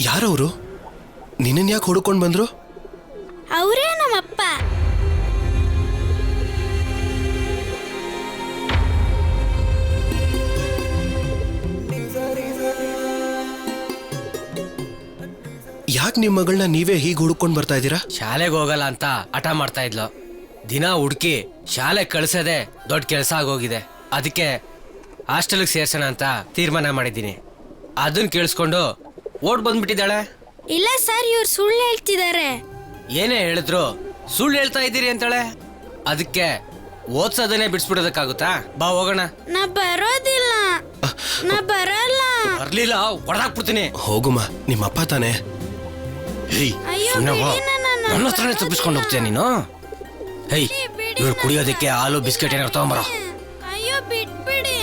ಯಾರವರು? ನಿನ್ನನ್ ಯಾಕೆ ಹುಡುಕೊಂಡು ಬಂದ್ರು? ಅವರೇ ನಮ್ಮಪ್ಪ. ಯಾಕೆ ನಿಮ್ಮ ಮಗಳನ್ನ ನೀವೇ ಹೀಗೆ ಹುಡುಕೊಂಡು ಬರ್ತಾ ಇದ್ದೀರಾ? ಶಾಲೆಗೆ ಹೋಗಲ್ಲ ಅಂತ ಹಠ ಮಾಡ್ತಾ ಇದ್ಲು. ದಿನ ಹುಡುಕಿ ಶಾಲೆ ಕಳ್ಸೋದೆ ದೊಡ್ಡ ಕೆಲಸ ಆಗೋಗಿದೆ. ಅದಕ್ಕೆ ಹಾಸ್ಟೆಲ್ಗೆ ಸೇರ್ಸೋಣ ಅಂತ ತೀರ್ಮಾನ ಮಾಡಿದ್ದೀನಿ. ಅದನ್ನ ಕೇಳಿಸ್ಕೊಂಡು ಓಡ್ ಬಂದ್ಬಿಟ್ಟಿದ್ದಾಳೆ. ಇಲ್ಲ ಸರ್, ಇವ್ರು ಸುಳ್ಳು ಹೇಳ್ತಿದ್ದಾರೆ. ಏನೇ ಹೇಳಿದ್ರು ಸುಳ್ಳು ಹೇಳ್ತಾ ಇದ್ದೀರಿ ಅಂತಾಳೆ. ಅದಕ್ಕೆ ಓದ್ಸೋದನ್ನೇ ಬಿಡಿಸ್ಬಿಡೋದಕ್ಕಾಗುತ್ತಾ? ಬಾ ಹೋಗೋಣ. ನಾ ಬರೋದಿಲ್ಲ, ನಾ ಬರಲ್ಲ. ಬರ್ಲಿಲ್ಲ ಹೊಡೆದಾಕ್ಬಿಡ್ತೀನಿ. ಹೋಗುಮ್ಮ, ನಿಮ್ಮಪ್ಪ ತಾನೆ. ಅಯ್ಯೋ, ಸುಮ್ನೆ ಬಾ. ಬಿಡಿ ನನ್ನನ್ನ. ನನ್ನ ಹತ್ರನೇ ತಪ್ಪಿಸ್ಕೊಂಡು ಹೋಗ್ತೀಯ ನೀನು? ಹೇಯ್, ಬಿಡಿ ಇವ್ರು ಕುಡಿಯೋದಕ್ಕೆ ಹಾಲು ಬಿಸ್ಕೆಟ್ ಏನಾರು ತಗೊಂಬರೋ. ಅಯ್ಯೋ, ಬಿಟ್ಬಿಡಿ.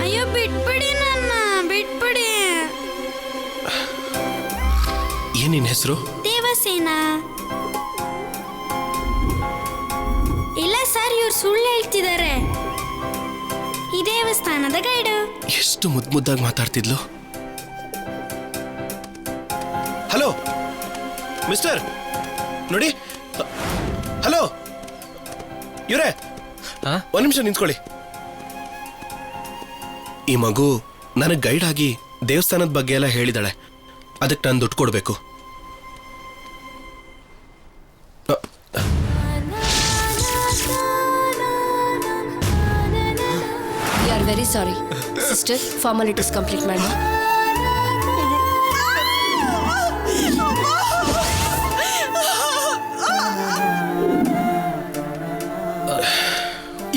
ಅಯ್ಯೋ, ಬಿಟ್ಬಿಡಿ ನನ್ನ, ಬಿಟ್ಬಿಡಿ. ಏನ್ ನಿನ್ ಹೆಸರು? ದೇವಸೇನಾ. ಇಲ್ಲ ಸರ್, ಇವ್ರು ಸುಳ್ಳು ಹೇಳ್ತಿದ್ದಾರೆ. ಈ ದೇವಸ್ಥಾನದ ಗೈಡು. ಎಷ್ಟು ಮುದ್ದಾಗಿ ಮಾತಾಡ್ತಿದ್ಲು. ಹಲೋ ಮಿಸ್ಟರ್, ನೋಡಿ. ಹಲೋ ಇವ್ರೆ, ಒಂದ್ ನಿಮಿಷ ನಿಂತ್ಕೊಳ್ಳಿ. ಈ ಮಗು ನನಗೆ ಗೈಡ್ ಆಗಿ ದೇವಸ್ಥಾನದ ಬಗ್ಗೆ ಎಲ್ಲ ಹೇಳಿದಾಳೆ. ಅದಕ್ಕೆ ನಾನು ದುಡ್ಡು ಕೊಡ್ಬೇಕು. We are very sorry. Sister, formalities complete, madam.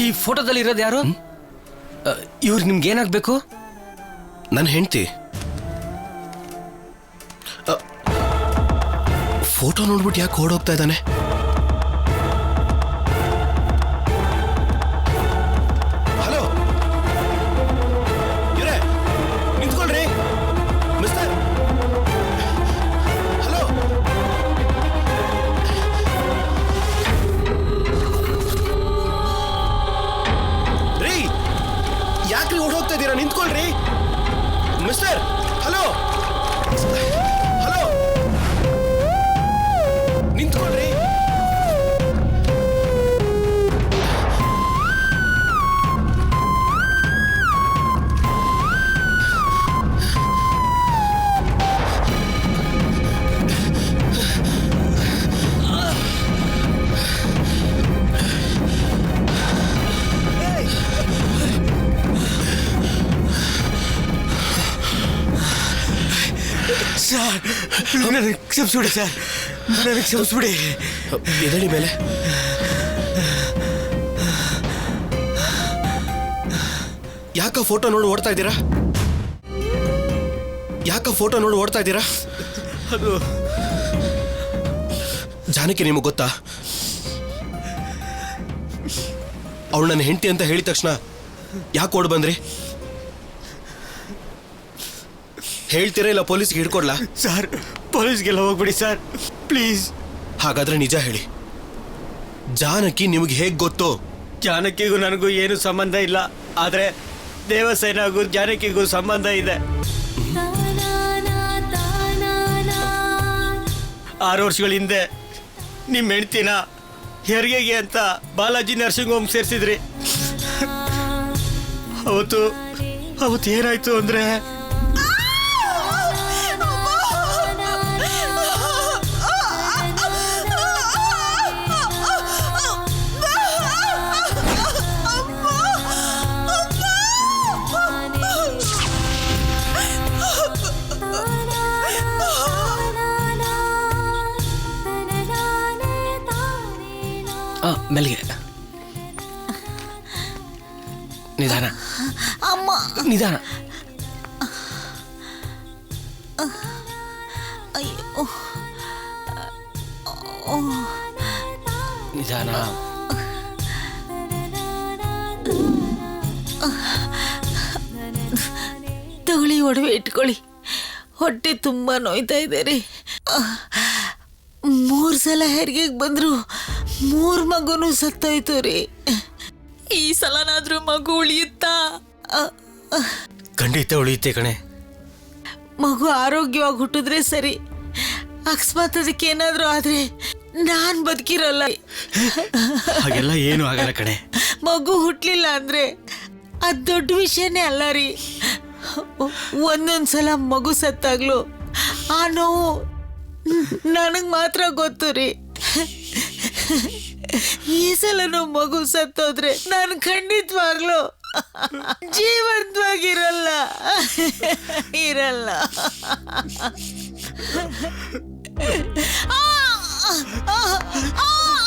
ಈ ಫೋಟೋದಲ್ಲಿ ಇರೋದು ಯಾರು? ಇವ್ರಿಗೆ ನಿಮ್ಗೆ ಏನಾಗಬೇಕು? ನನ್ನ ಹೆಂಡತಿ. ಫೋಟೋ ನೋಡ್ಬಿಟ್ಟು ಯಾಕೆ ಓಡೋಗ್ತಾ ಇದ್ದಾನೆ? ಹಲೋ ಇವ್ರೆ, ನಿಂತ್ಕೊಳ್ರಿ ಮಿಸ್ಟರ್. ಹಲೋ, ರೀ, ಯಾಕ್ರಿ ಓಡೋಗ್ತಾ ಇದ್ದೀರಾ? ನಿಂತ್ಕೊಳ್ರಿ ಮಿಸ್ಟರ್. ಹಲೋ ಹಲೋ ಸರ್ ನನಗೆ ಕ್ಷಮಿಸ್ಬಿಡಿ ಸರ್, ನನಗೆ ಕ್ಷಮಿಸ್ಬಿಡಿ. ಎದಳಿ ಮೇಲೆ ಯಾಕ ಫೋಟೋ ನೋಡಿ ಓಡ್ತಾ ಇದ್ದೀರಾ? ಯಾಕ ಫೋಟೋ ನೋಡಿ ಓಡ್ತಾ ಇದ್ದೀರಾ? ಅದು ಜಾನಕಿ ನಿಮಗೆ ಗೊತ್ತಾ? ಅವಳು ನನ್ನ ಹೆಂಡತಿ ಅಂತ ಹೇಳಿದ ತಕ್ಷಣ ಯಾಕೆ ಓಡ್ ಬಂದ್ರಿ? ಹೇಳ್ತೀರಾ ಇಲ್ಲ ಪೊಲೀಸ್ಗೆ ಹಿಡ್ಕೊಡ್ಲಾ? ಸರ್ ಪೊಲೀಸ್ಗೆಲ್ಲ ಹೋಗ್ಬಿಡಿ ಸರ್ ಪ್ಲೀಸ್. ಹಾಗಾದ್ರೆ ನಿಜ ಹೇಳಿ, ಜಾನಕಿ ನಿಮಗೆ ಹೇಗೆ ಗೊತ್ತು? ಜಾನಕಿಗೂ ನನಗೂ ಏನು ಸಂಬಂಧ ಇಲ್ಲ, ಆದರೆ ದೇವಸೇನಾಗೂ ಜಾನಕಿಗೂ ಸಂಬಂಧ ಇದೆ. 6 ವರ್ಷಗಳ ಹಿಂದೆ ನಿಮ್ಮ ಹೆಂಡ್ತಿನ ಹೆರಿಗೆಗೆ ಅಂತ ಬಾಲಾಜಿ ನರ್ಸಿಂಗ್ ಹೋಮ್ ಸೇರಿಸಿದ್ರಿ. ಅವತ್ತು ಏನಾಯ್ತು ಅಂದ್ರೆ ಮೆಲ್ಗೆ ನಿಧಾನ ಅಮ್ಮ ನಿಧಾನ. ಅಯ್ಯೋ ನಿಧಾನ. ತಗೊಳ್ಳಿ, ಒಡವೆ ಇಟ್ಕೊಳ್ಳಿ. ಹೊಟ್ಟೆ ತುಂಬಾ ನೋಯ್ತಾ ಇದೆ ರೀ. 3 ಸಲ ಹೆರಿಗೆಗೆ ಬಂದ್ರು 3 ಮಗುನು ಸತ್ತೋಯ್ತು ರೀ. ಈ ಸಲನಾದ್ರೂ ಮಗು ಉಳಿಯುತ್ತಾ? ಖಂಡಿತ ಉಳಿಯುತ್ತೆ ಕಣೆ. ಮಗು ಆರೋಗ್ಯವಾಗಿ ಹುಟ್ಟಿದ್ರೆ ಸರಿ, ಅಕಸ್ಮಾತ್ ಅದಕ್ಕೆ ಏನಾದ್ರೂ ಆದ್ರೆ ನಾನ್ ಬದುಕಿರಲ್ಲ. ಹಾಗೆಲ್ಲ ಏನು ಆಗಲ್ಲ ಕಣೆ. ಮಗು ಹುಟ್ಲಿಲ್ಲ ಅಂದ್ರೆ ಅದ್ ದೊಡ್ಡ ವಿಷಯನೇ ಅಲ್ಲ ರೀ. ಒಂದೊಂದ್ಸಲ ಮಗು ಸತ್ತಾಗ್ಲು ಆ ನೋವು ನನಗ್ ಮಾತ್ರ ಗೊತ್ತು ರೀ. ಈ ಸಲನೂ ಮಗು ಸತ್ತೋದ್ರೆ ನಾನು ಖಂಡಿತವಾಗ್ಲು ಜೀವಂತವಾಗಿರಲ್ಲ ಇರಲ್ಲ.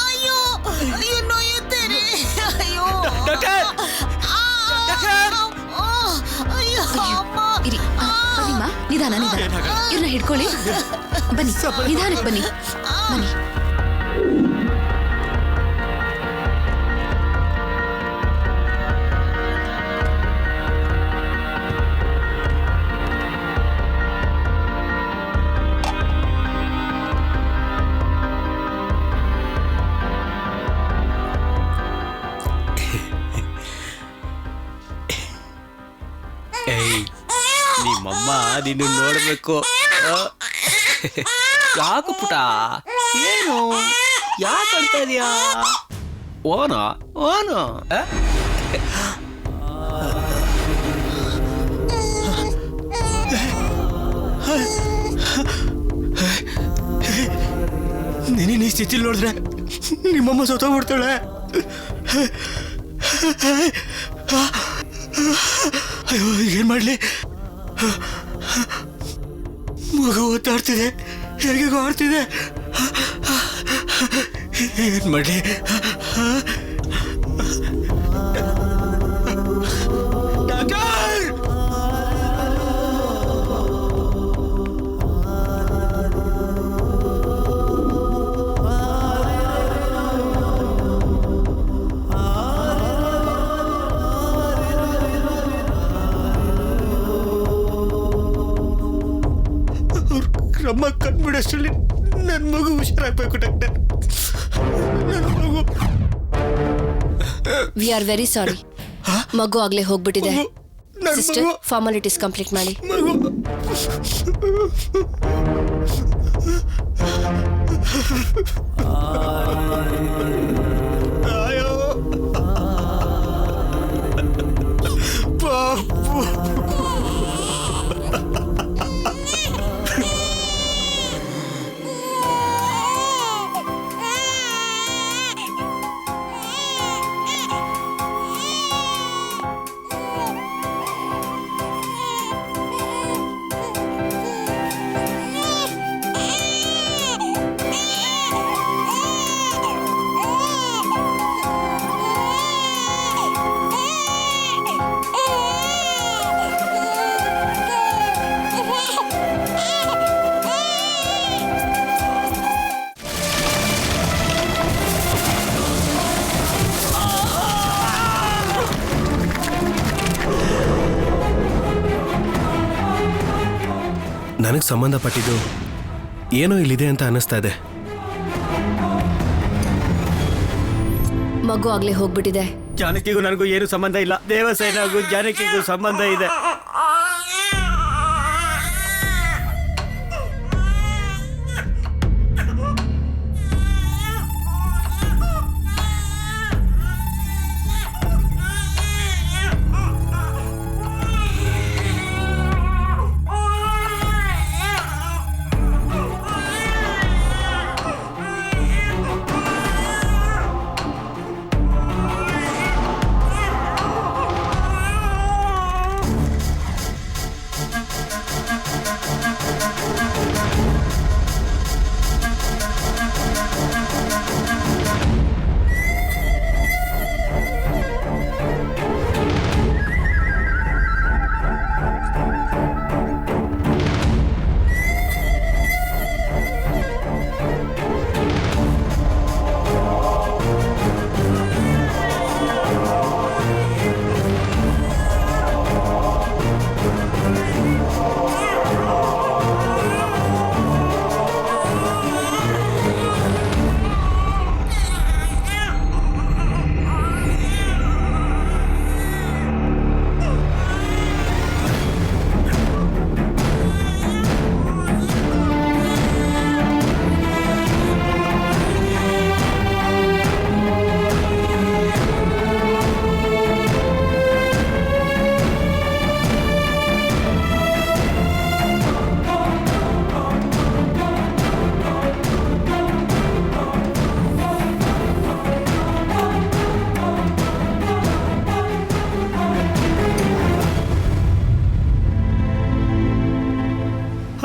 ಅಯ್ಯೋ ಅಯ್ಯೋ ನೋಯುತ್ತೆ ರೀ. ಅಯ್ಯೋ ಅಯ್ಯೋ ಅಮ್ಮ. ಇರಿ ಬನ್ನಿಮ್ಮ, ನಿಧಾನ ನಿಧಾನ. ಇವ್ರನ್ನ ಹಿಡ್ಕೊಳ್ಳಿ. ಬನ್ನಿ ನಿಧಾನಕ್ಕೆ ಬನ್ನಿ ಬನ್ನಿ. ನಿಮ್ಮಮ್ಮ ನಿನ್ನ ನೋಡ್ಬೇಕು. ಯಾಕೆ ಪುಟ, ಏನು ಯಾಕೆ ಅಳ್ತಾ ಇದೀಯಾ? ಓನು ಓನು ನೀನು ಈ ಸ್ಥಿತಿಲಿ ನೋಡಿದ್ರೆ ನಿಮ್ಮಮ್ಮ ಸತ್ತೋಗ್ಬಿಡ್ತಾಳೆ. ಅಯ್ಯೋ ಏನ್ ಮಾಡ್ಲಿ? ಮಗು ಓದಾಡ್ತಿದೆ, ಹೇಗೆ ಆಡ್ತಿದೆ, ಏನ್ ಮಾಡ್ಲಿ? ಡಾಕ್ಟರ್! ನಮ್ಮ ಕಣ್ಬಿಡೋಷ್ಟರಲ್ಲಿ ನನ್ನ ಮಗು ಹುಷಾರಾಗಬೇಕು ಡಾಕ್ಟರ್. ನನ್ನ ಮಗು. We are very sorry. ಮಗು ಆಗ್ಲೇ ಹೋಗ್ಬಿಟ್ಟಿದೆ. ಸಿಸ್ಟರ್, ಫಾರ್ಮಾಲಿಟೀಸ್ ಕಂಪ್ಲೀಟ್ ಮಾಡಿ. ಅಯ್ಯೋ ಪಾಪು. ನನಗೆ ಸಂಬಂಧಪಟ್ಟಿದ್ದು ಏನೋ ಇಲ್ಲಿದೆ ಅಂತ ಅನ್ನಿಸ್ತಾ ಇದೆ. ಮಗು ಆಗ್ಲೇ ಹೋಗ್ಬಿಟ್ಟಿದೆ. ಜಾನಕಿಗೂ ನನಗೂ ಏನು ಸಂಬಂಧ ಇಲ್ಲ. ದೇವಸೇನಾಗೂ ಜಾನಕಿಗೂ ಸಂಬಂಧ ಇದೆ.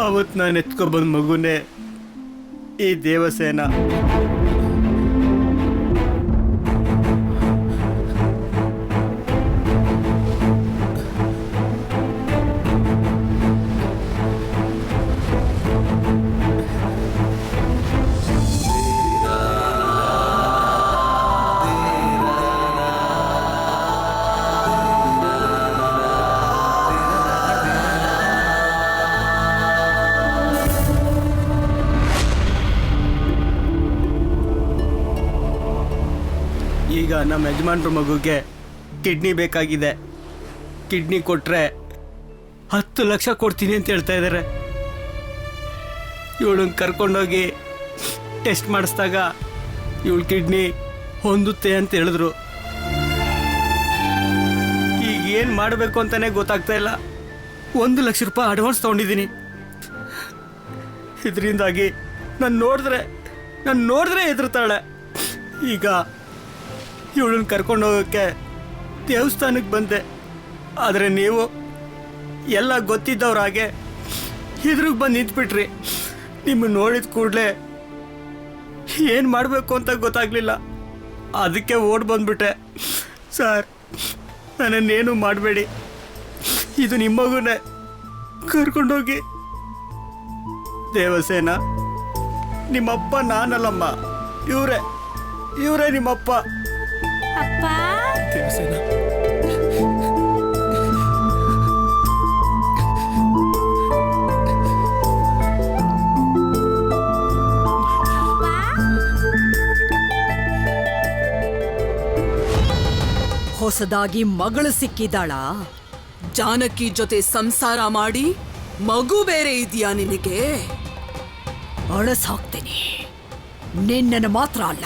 ಅವತ್ತು ನಾನು ಎತ್ಕೊಬಂದ ಮಗುನೇ ಈ ದೇವಸೇನ. ಈಗ ನಮ್ಮ ಯಜಮಾನ್ರ ಮಗುಗೆ ಕಿಡ್ನಿ ಬೇಕಾಗಿದೆ. ಕಿಡ್ನಿ ಕೊಟ್ಟರೆ 10 ಲಕ್ಷ ಕೊಡ್ತೀನಿ ಅಂತ ಹೇಳ್ತಾ ಇದ್ದಾರೆ. ಇವಳನ್ನ ಕರ್ಕೊಂಡೋಗಿ ಟೆಸ್ಟ್ ಮಾಡಿಸಿದಾಗ ಇವಳು ಕಿಡ್ನಿ ಹೊಂದುತ್ತೆ ಅಂತ ಹೇಳಿದ್ರು. ಈಗ ಏನು ಮಾಡಬೇಕು ಅಂತಲೇ ಗೊತ್ತಾಗ್ತಾ ಇಲ್ಲ. 1 ಲಕ್ಷ ರೂಪಾಯಿ ಅಡ್ವಾನ್ಸ್ ತೊಗೊಂಡಿದ್ದೀನಿ. ಇದರಿಂದಾಗಿ ನಾನು ನೋಡಿದ್ರೆ ಹೆದರ್ತಾಳೆ. ಈಗ ಇವಳನ್ನ ಕರ್ಕೊಂಡು ಹೋಗೋಕ್ಕೆ ದೇವಸ್ಥಾನಕ್ಕೆ ಬಂದೆ. ಆದರೆ ನೀವು ಎಲ್ಲ ಗೊತ್ತಿದ್ದವ್ರಾಗೆ ಎದುರಿಗೆ ಬಂದು ನಿಂತ್ಬಿಟ್ರಿ. ನಿಮ್ಮನ್ನು ನೋಡಿದ ಕೂಡಲೇ ಏನು ಮಾಡಬೇಕು ಅಂತ ಗೊತ್ತಾಗಲಿಲ್ಲ. ಅದಕ್ಕೆ ಓಡ್ ಬಂದ್ಬಿಟ್ಟೆ. ಸರ್, ನನ್ನನ್ನೇನು ಮಾಡಬೇಡಿ. ಇದು ನಿಮ್ಮ ಮಗುನೇ. ಕರ್ಕೊಂಡೋಗಿ. ದೇವಸೇನ, ನಿಮ್ಮಪ್ಪ ನಾನಲ್ಲಮ್ಮ, ಇವರೇ ನಿಮ್ಮಪ್ಪ. ಅಪ್ಪ, ದೇವಸೇನ, ಹೊಸದಾಗಿ ಮಗಳು ಸಿಕ್ಕಿದಾಳ. ಜಾನಕಿ ಜೊತೆ ಸಂಸಾರ ಮಾಡಿ ಮಗು ಬೇರೆ ಇದೆಯಾ ನಿನಗೆ? ಅಳಸಾಕ್ತೀನಿ. ನಿನ್ನನ್ನು ಮಾತ್ರ ಅಲ್ಲ,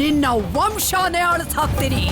ನಿನ್ನ ವಂಶನೇ ಅಳಸಾಕ್ತೀನಿ.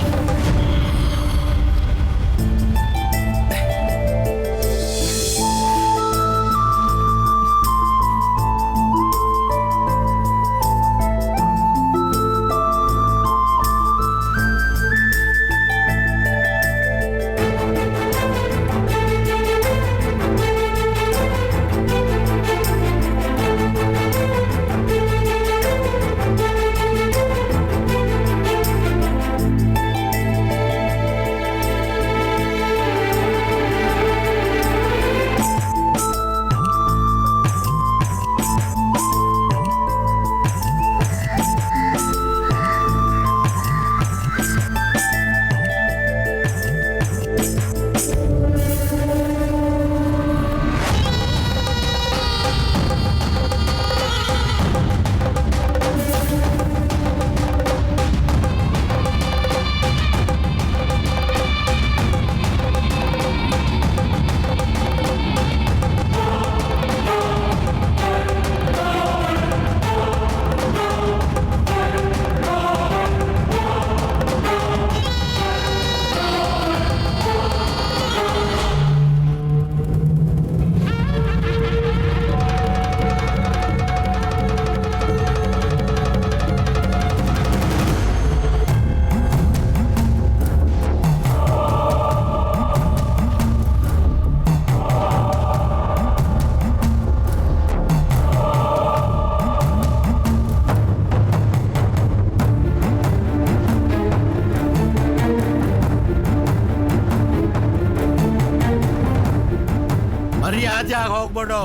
ಮರ್ಯಾದೆಯಾಗಿ ಹೋಗ್ಬಿಡು.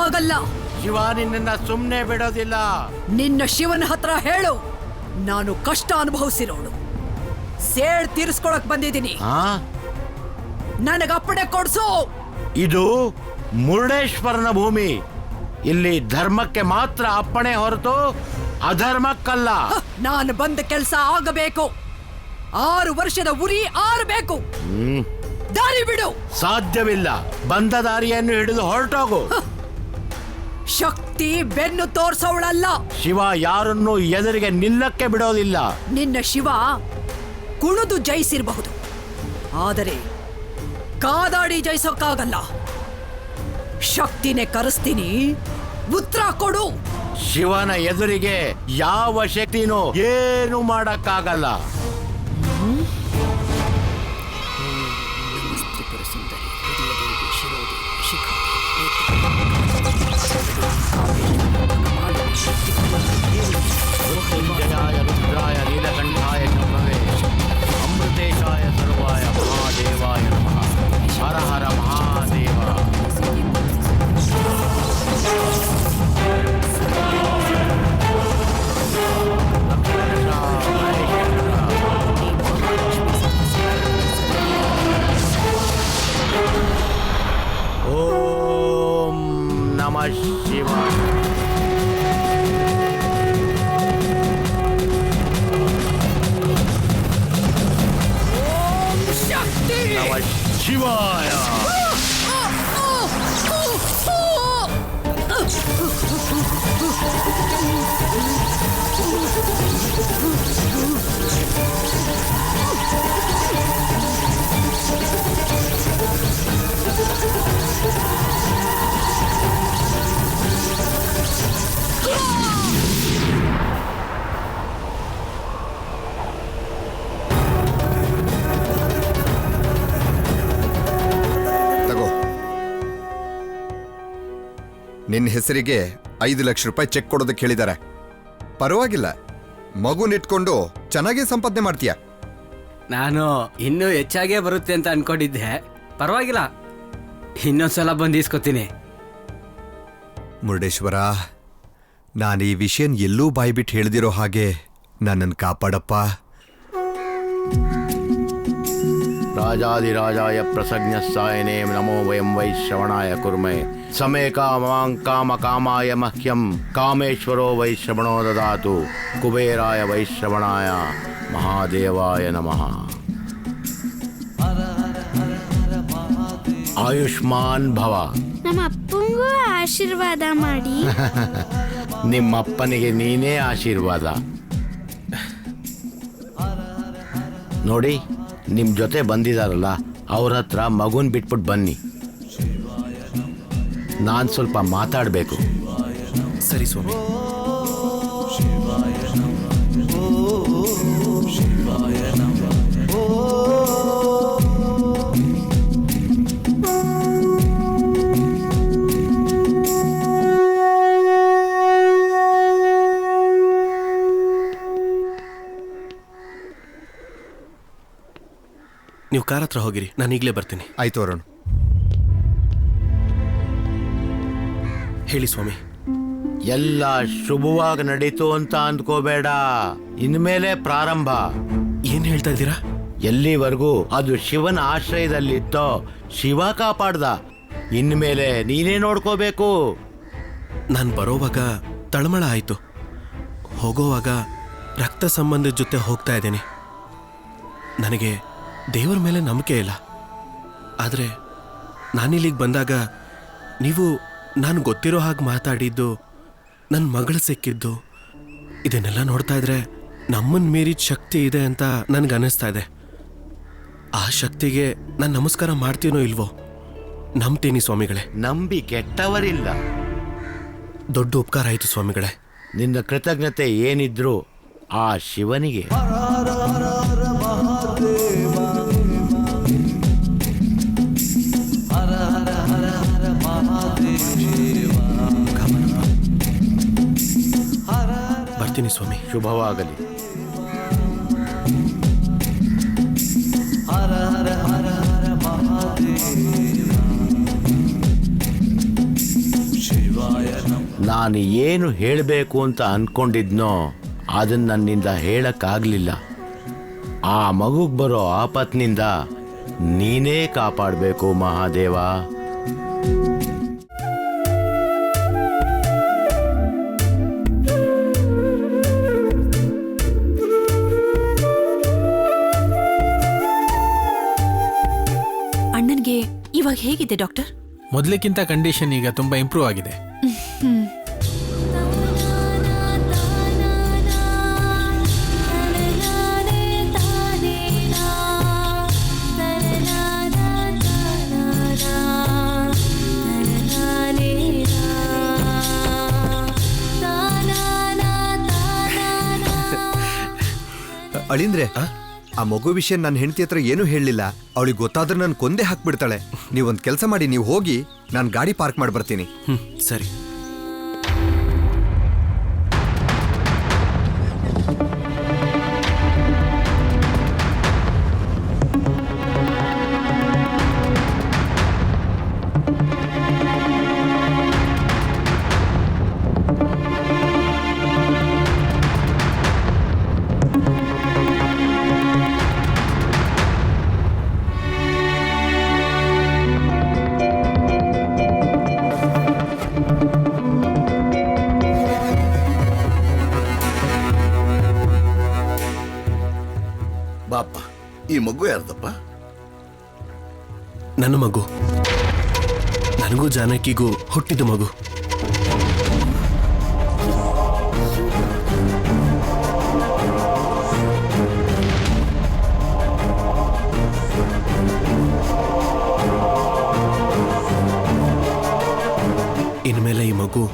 ಆಗಲ್ಲ. ಶಿವ ನಿನ್ನ ಸುಮ್ಮನೆ ಬಿಡೋದಿಲ್ಲ. ನಿನ್ನ ಶಿವನ ಹತ್ರ ಹೇಳು, ನಾನು ಕಷ್ಟ ಅನುಭವಿಸಿರೋಳು, ಸೇಡ್ ತೀರಿಸ್ಕೊಳಕ್ ಬಂದಿದ್ದೀನಿ. ನನಗಪ್ಪಣೆ ಕೊಡ್ಸು. ಇದು ಮುರುಡೇಶ್ವರನ ಭೂಮಿ. ಇಲ್ಲಿ ಧರ್ಮಕ್ಕೆ ಮಾತ್ರ ಅಪ್ಪಣೆ ಹೊರತು ಅಧರ್ಮಕ್ಕಲ್ಲ. ನಾನು ಬಂದ ಕೆಲಸ ಆಗಬೇಕು. 6 ವರ್ಷದ ಉರಿ ಆರಬೇಕು. ದಾರಿ ಬಿಡು. ಸಾಧ್ಯವಿಲ್ಲ. ಬಂದ ದಾರಿಯನ್ನು ಹಿಡಿದು ಹೊರಟೋಗು. ಶಕ್ತಿ ಬೆನ್ನು ತೋರ್ಸವಳಲ್ಲ. ಶಿವ ಯಾರನ್ನು ಎದುರಿಗೆ ನಿಲ್ಲಕ್ಕೆ ಬಿಡೋದಿಲ್ಲ. ನಿನ್ನ ಶಿವ ಕುಣಿದು ಜಯಿಸಿರಬಹುದು, ಆದರೆ ಕಾದಾಡಿ ಜಯಿಸೋಕ್ಕಾಗಲ್ಲ. ಶಕ್ತಿನೇ ಕರೆಸ್ತೀನಿ, ಉತ್ತರ ಕೊಡು. ಶಿವನ ಎದುರಿಗೆ ಯಾವ ಶಕ್ತಿನೂ ಏನು ಮಾಡಕ್ಕಾಗಲ್ಲ. ಮೃತ್ಯುಂಜಯಾಯ ರುದ್ರಾಯ ನೀಲಕಂಠಾಯ ಶಂಭವೇ ಅಮೃತೇಶಾಯ ಸರ್ವಾಯ ಮಹಾದೇವಾಯ ನಮಃ. ಹರ ಹರ ಮಹಾದೇವ. ಓಂ ನಮಃ ಶಿವಾಯ. ನಮಃ ಶಿವಾಯ. ನಿನ್ನ ಹೆಸರಿಗೆ 5 ಲಕ್ಷ ರೂಪಾಯಿ ಚೆಕ್ ಕೊಡೋದಕ್ಕೆ ಹೇಳಿದ್ದಾರೆ. ಪರವಾಗಿಲ್ಲ, ಮಗುನಿಟ್ಕೊಂಡು ಚೆನ್ನಾಗೇ ಸಂಪಾದನೆ ಮಾಡ್ತೀಯ. ನಾನು ಇನ್ನೂ ಹೆಚ್ಚಾಗೇ ಬರುತ್ತೆ ಅಂತ ಅನ್ಕೊಂಡಿದ್ದೆ. ಪರವಾಗಿಲ್ಲ, ಇನ್ನೊಂದ್ಸಲ ಬಂದು ಇಸ್ಕೊತೀನಿ. ಮುರುಡೇಶ್ವರ, ನಾನು ಈ ವಿಷಯನ ಎಲ್ಲೂ ಬಾಯ್ಬಿಟ್ಟು ಹೇಳ್ದಿರೋ ಹಾಗೆ ನನ್ನನ್ನು ಕಾಪಾಡಪ್ಪ. ರಾಜಾದಿರಾಜಾಯ ಪ್ರಸಜ್ಞಸ್ಸಾಯನೇ ನಮೋ ವಯಂ ವೈ ಶ್ರವಣಾಯ ಕುರ್ಮೇ. ಸಮೇ ಕಾಮಾಂ ಕಾಮ ಕಾಮಾಯ ಮಹ್ಯಂ ಕಾಮೇಶ್ವರೋ ವೈ ಶ್ರವಣೋ ದದಾತು. ಕುಬೇರಾಯ ವೈ ಶ್ರವಣಾಯ ಮಹಾದೇವಾಯ ನಮಃ. ಆಯುಷ್ಮಾನ್ ಭವ. ನಮ್ಮ ಅಪ್ಪಂಗೂ ಆಶೀರ್ವಾದ ಮಾಡಿ. ನಿಮ್ಮಪ್ಪನಿಗೆ ನೀನೇ ಆಶೀರ್ವಾದ. ನೋಡಿ, ನಿಮ್ಮ ಜೊತೆ ಬಂದಿದಾರಲ್ಲ, ಅವ್ರ ಹತ್ರ ಮಗುನ್ ಬಿಟ್ಬಿಟ್ಟು ಬನ್ನಿ. ನಾನು ಸ್ವಲ್ಪ ಮಾತಾಡಬೇಕು. ಸರಿ ಸ್ವಾಮಿ. ನೀವು ಕಾರ್ ಹತ್ರ ಹೋಗಿರಿ, ನಾನು ಈಗಲೇ ಬರ್ತೀನಿ. ಆಯ್ತು ಅರುಣ್. ಹೇಳಿ ಸ್ವಾಮಿ. ಎಲ್ಲ ಶುಭವಾಗಿ ನಡೀತು ಅಂತ ಅಂದ್ಕೋಬೇಡ. ಇನ್ಮೇಲೆ ಪ್ರಾರಂಭ. ಏನ್ ಹೇಳ್ತಾ ಇದ್ದೀರಾ? ಎಲ್ಲಿವರೆಗೂ ಅದು ಶಿವನ ಆಶ್ರಯದಲ್ಲಿತ್ತೋ ಶಿವ ಕಾಪಾಡ್ದ. ಇನ್ಮೇಲೆ ನೀನೇ ನೋಡ್ಕೋಬೇಕು. ನಾನು ಬರೋವಾಗ ತಳಮಳ ಆಯಿತು, ಹೋಗೋವಾಗ ರಕ್ತ ಸಂಬಂಧದ ಜೊತೆ ಹೋಗ್ತಾ ಇದ್ದೀನಿ. ನನಗೆ ದೇವರ ಮೇಲೆ ನಂಬಿಕೆ ಇಲ್ಲ. ಆದರೆ ನಾನಿಲ್ಲಿಗೆ ಬಂದಾಗ ನೀವು ನಾನು ಗೊತ್ತಿರೋ ಹಾಗೆ ಮಾತಾಡಿದ್ದು, ನನ್ನ ಮಗಳು ಸಿಕ್ಕಿದ್ದು, ಇದನ್ನೆಲ್ಲ ನೋಡ್ತಾ ಇದ್ರೆ ನಮ್ಮನ್ನು ಮೀರಿದ ಶಕ್ತಿ ಇದೆ ಅಂತ ನನಗೆ ಅನ್ನಿಸ್ತಾ ಇದೆ. ಆ ಶಕ್ತಿಗೆ ನಾನು ನಮಸ್ಕಾರ ಮಾಡ್ತೀನೋ ಇಲ್ವೋ, ನಂಬ್ತೀನಿ ಸ್ವಾಮಿಗಳೇ. ನಂಬಿ ಕೆಟ್ಟವರಿಲ್ಲ. ದೊಡ್ಡ ಉಪಕಾರ ಆಯಿತು ಸ್ವಾಮಿಗಳೇ. ನಿನ್ನ ಕೃತಜ್ಞತೆ ಏನಿದ್ರು ಆ ಶಿವನಿಗೆ. ಬರ್ತೀನಿ ಸ್ವಾಮಿ. ಶುಭವಾಗಲಿ. ನಾನು ಏನು ಹೇಳಬೇಕು ಅಂತ ಅನ್ಕೊಂಡಿದ್ನೋ ಅದನ್ನ ನನ್ನಿಂದ ಹೇಳಕ್ಕಾಗ್ಲಿಲ್ಲ. ಆ ಮಗುಗ್ ಬರೋ ಆಪತ್ನಿಂದ ನೀನೇ ಕಾಪಾಡಬೇಕು ಮಹಾದೇವ. ಅಣ್ಣನ್ಗೆ ಇವಾಗ ಹೇಗಿದೆ ಡಾಕ್ಟರ್? ಮೊದಲಿಕ್ಕಿಂತ ಕಂಡೀಷನ್ ಈಗ ತುಂಬಾ ಇಂಪ್ರೂವ್ ಆಗಿದೆ. ಅಳಿಂದ್ರೆ ಆ ಮಗು ವಿಷಯ ನನ್ನ ಹೆಂಡತಿ ಹತ್ರ ಏನೂ ಹೇಳಲಿಲ್ಲ. ಅವಳಿಗೆ ಗೊತ್ತಾದ್ರೆ ನಾನು ಕೊಂದೇ ಹಾಕ್ಬಿಡ್ತಾಳೆ. ನೀವೊಂದು ಕೆಲಸ ಮಾಡಿ, ನೀವು ಹೋಗಿ ನಾನು ಗಾಡಿ ಪಾರ್ಕ್ ಮಾಡಿ ಬರ್ತೀನಿ. ಸರಿ. ಬಾಪ್ಪ, ಈ ಮಗು ಯಾರ್ದಪ್ಪ? ನನ್ನ ಮಗು. ನನಗೂ ಜಾನಕಿಗೂ ಹುಟ್ಟಿದ ಮಗು. ಇನ್ಮೇಲೆ ಈ ಮಗು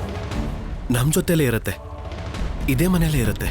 ನಮ್ಮ ಜೊತೆಲೇ ಇರುತ್ತೆ, ಇದೇ ಮನೇಲೇ ಇರುತ್ತೆ.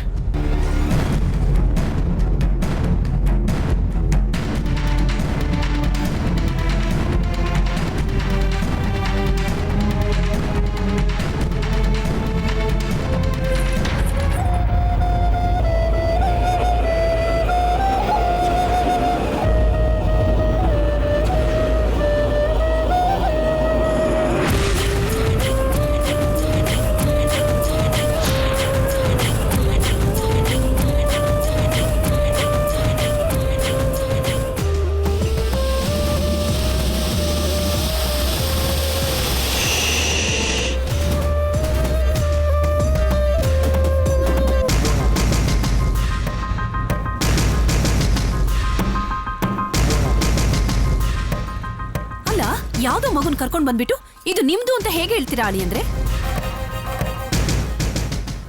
ಯಾವ್ದೋ ಮಗುನ್ ಕರ್ಕೊಂಡ್ ಬಂದ್ಬಿಟ್ಟು ಇದು ನಿಮ್ದು ಅಂತ ಹೇಗೆ ಹೇಳ್ತೀರಾ ಅಳಿ ಅಂದ್ರೆ?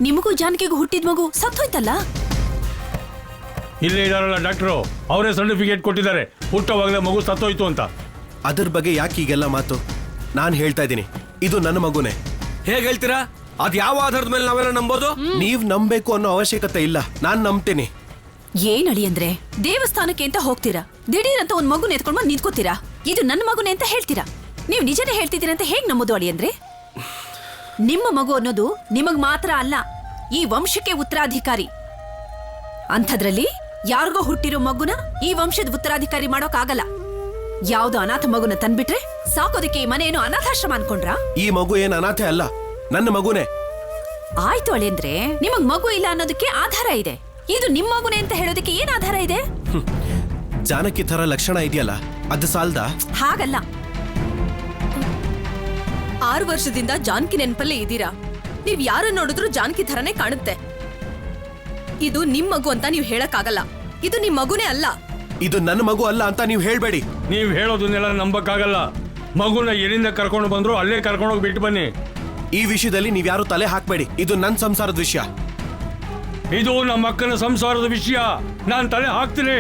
ನಿಮಗೂ ಜಾನಕಿಗೂ ಹುಟ್ಟಿದ ಮಗು ಸತ್ತೋಯ್ತಲ್ಲ. ಇಲ್ಲೇ ಇದಾರಲ್ಲ ಡಾಕ್ಟ್ರು, ಅವರೇ ಸರ್ಟಿಫಿಕೇಟ್ ಕೊಟ್ಟಿದ್ದಾರೆ ಹುಟ್ಟುವಾಗಲೇ ಮಗು ಸತ್ತೋಯ್ತು ಅಂತ. ಅದ್ರ ಬಗ್ಗೆ ಯಾಕೆ ಈಗೆಲ್ಲ ಮಾತು? ನಾನು ಹೇಳ್ತಾ ಇದ್ದೀನಿ, ಇದು ನನ್ನ ಮಗುನೇ. ಹೇಗೆ ಹೇಳ್ತೀರಾ? ಅದ್ ಯಾವ ಆಧಾರದ ಮೇಲೆ ನಾವೆಲ್ಲ ನಂಬೋದು? ನೀವ್ ನಂಬೇಕು ಅನ್ನೋ ಅವಶ್ಯಕತೆ ಇಲ್ಲ, ನಾನ್ ನಂಬ್ತೀನಿ. ಏನ್ ಅಳಿ ಅಂದ್ರೆ, ದೇವಸ್ಥಾನಕ್ಕೆ ಅಂತ ಹೋಗ್ತೀರಾ, ದಿಢೀರ್ ಅಂತ ಒಂದ್ ಮಗುನ ಎತ್ಕೊಂಡ್ ಬಂದ್ ನಿಂತ್ಕೋತೀರಾ, ಇದು ನನ್ನ ಮಗುನೇ ಅಂತ ಹೇಳ್ತೀರಾ. ನೀವು ನಿಜನೇ ಹೇಳ್ತಿದ್ದೀರ ಅಂತ ಹೇಗ್ ನಂಬೋದು ಅಳಿ ಅಂದ್ರೆ? ನಿಮ್ಮ ಮಗು ಅನ್ನೋದು ನಿಮಗ್ ಮಾತ್ರ ಅಲ್ಲ, ಈ ವಂಶಕ್ಕೆ ಉತ್ತರಾಧಿಕಾರಿ. ಅಂಥದ್ರಲ್ಲಿ ಯಾರಿಗೋ ಹುಟ್ಟಿರೋ ಮಗುನ ಈ ವಂಶದ ಉತ್ತರಾಧಿಕಾರಿ ಮಾಡೋಕ್ ಆಗಲ್ಲ. ಯಾವ್ದೋ ಅನಾಥ ಮಗುನ ತಂದ್ಬಿಟ್ರೆ ಸಾಕೋದಕ್ಕೆ ಈ ಮನೆ ಏನು ಅನಾಥಾಶ್ರಮ ಅನ್ಕೊಂಡ್ರಾ? ಈ ಮಗು ಏನ್ ಅನಾಥೆ ಅಲ್ಲ, ನನ್ನ ಮಗುನೇ. ಆಯ್ತು ಅಳಿ ಅಂದ್ರೆ, ನಿಮಗ್ ಮಗು ಇಲ್ಲ ಅನ್ನೋದಕ್ಕೆ ಆಧಾರ ಇದೆ, ಇದು ನಿಮ್ ಮಗುನೇ ಅಂತ ಹೇಳೋದಕ್ಕೆ ಏನ್ ಆಧಾರ ಇದೆ? ಜಾನಕಿ ತರ ಲಕ್ಷಣ ಇದೆಯಲ್ಲ, ಅದು ಸಾಲ್ದ? ಹಾಗಲ್ಲ. 6 ವರ್ಷದಿಂದ ಜಾನಕಿ ನೆನಪಲ್ಲೇ ಇದ್ದೀರಾ. ನೀವ್ ಯಾರ ನೋಡಿದ್ರು ಜಾನಕಿ ಥರನೇ ಕಾಣುತ್ತೆ. ಇದು ನಿಮ್ ಮಗು ಅಂತ ನೀವು ಹೇಳಕ್ಕಾಗಲ್ಲ, ಇದು ನಿಮ್ ಮಗುನೇ ಅಲ್ಲ. ಇದು ನನ್ನ ಮಗು ಅಲ್ಲ ಅಂತ ನೀವು ಹೇಳ್ಬೇಡಿ. ನೀವು ಹೇಳೋದನ್ನೆಲ್ಲ ನಂಬಕ್ಕಾಗಲ್ಲ. ಮಗುನ ಎಲ್ಲಿಂದ ಕರ್ಕೊಂಡು ಬಂದ್ರು ಅಲ್ಲೇ ಕರ್ಕೊಂಡೋಗಿ ಬಿಟ್ಟು ಬನ್ನಿ. ಈ ವಿಷಯದಲ್ಲಿ ನೀವ್ ಯಾರು ತಲೆ ಹಾಕ್ಬೇಡಿ, ಇದು ನನ್ನ ಸಂಸಾರದ ವಿಷಯ. ಇದು ನಮ್ಮ ಅಕ್ಕನ ಸಂಸಾರದ ವಿಷಯ, ನಾನು ತಲೆ ಹಾಕ್ತೀನಿ.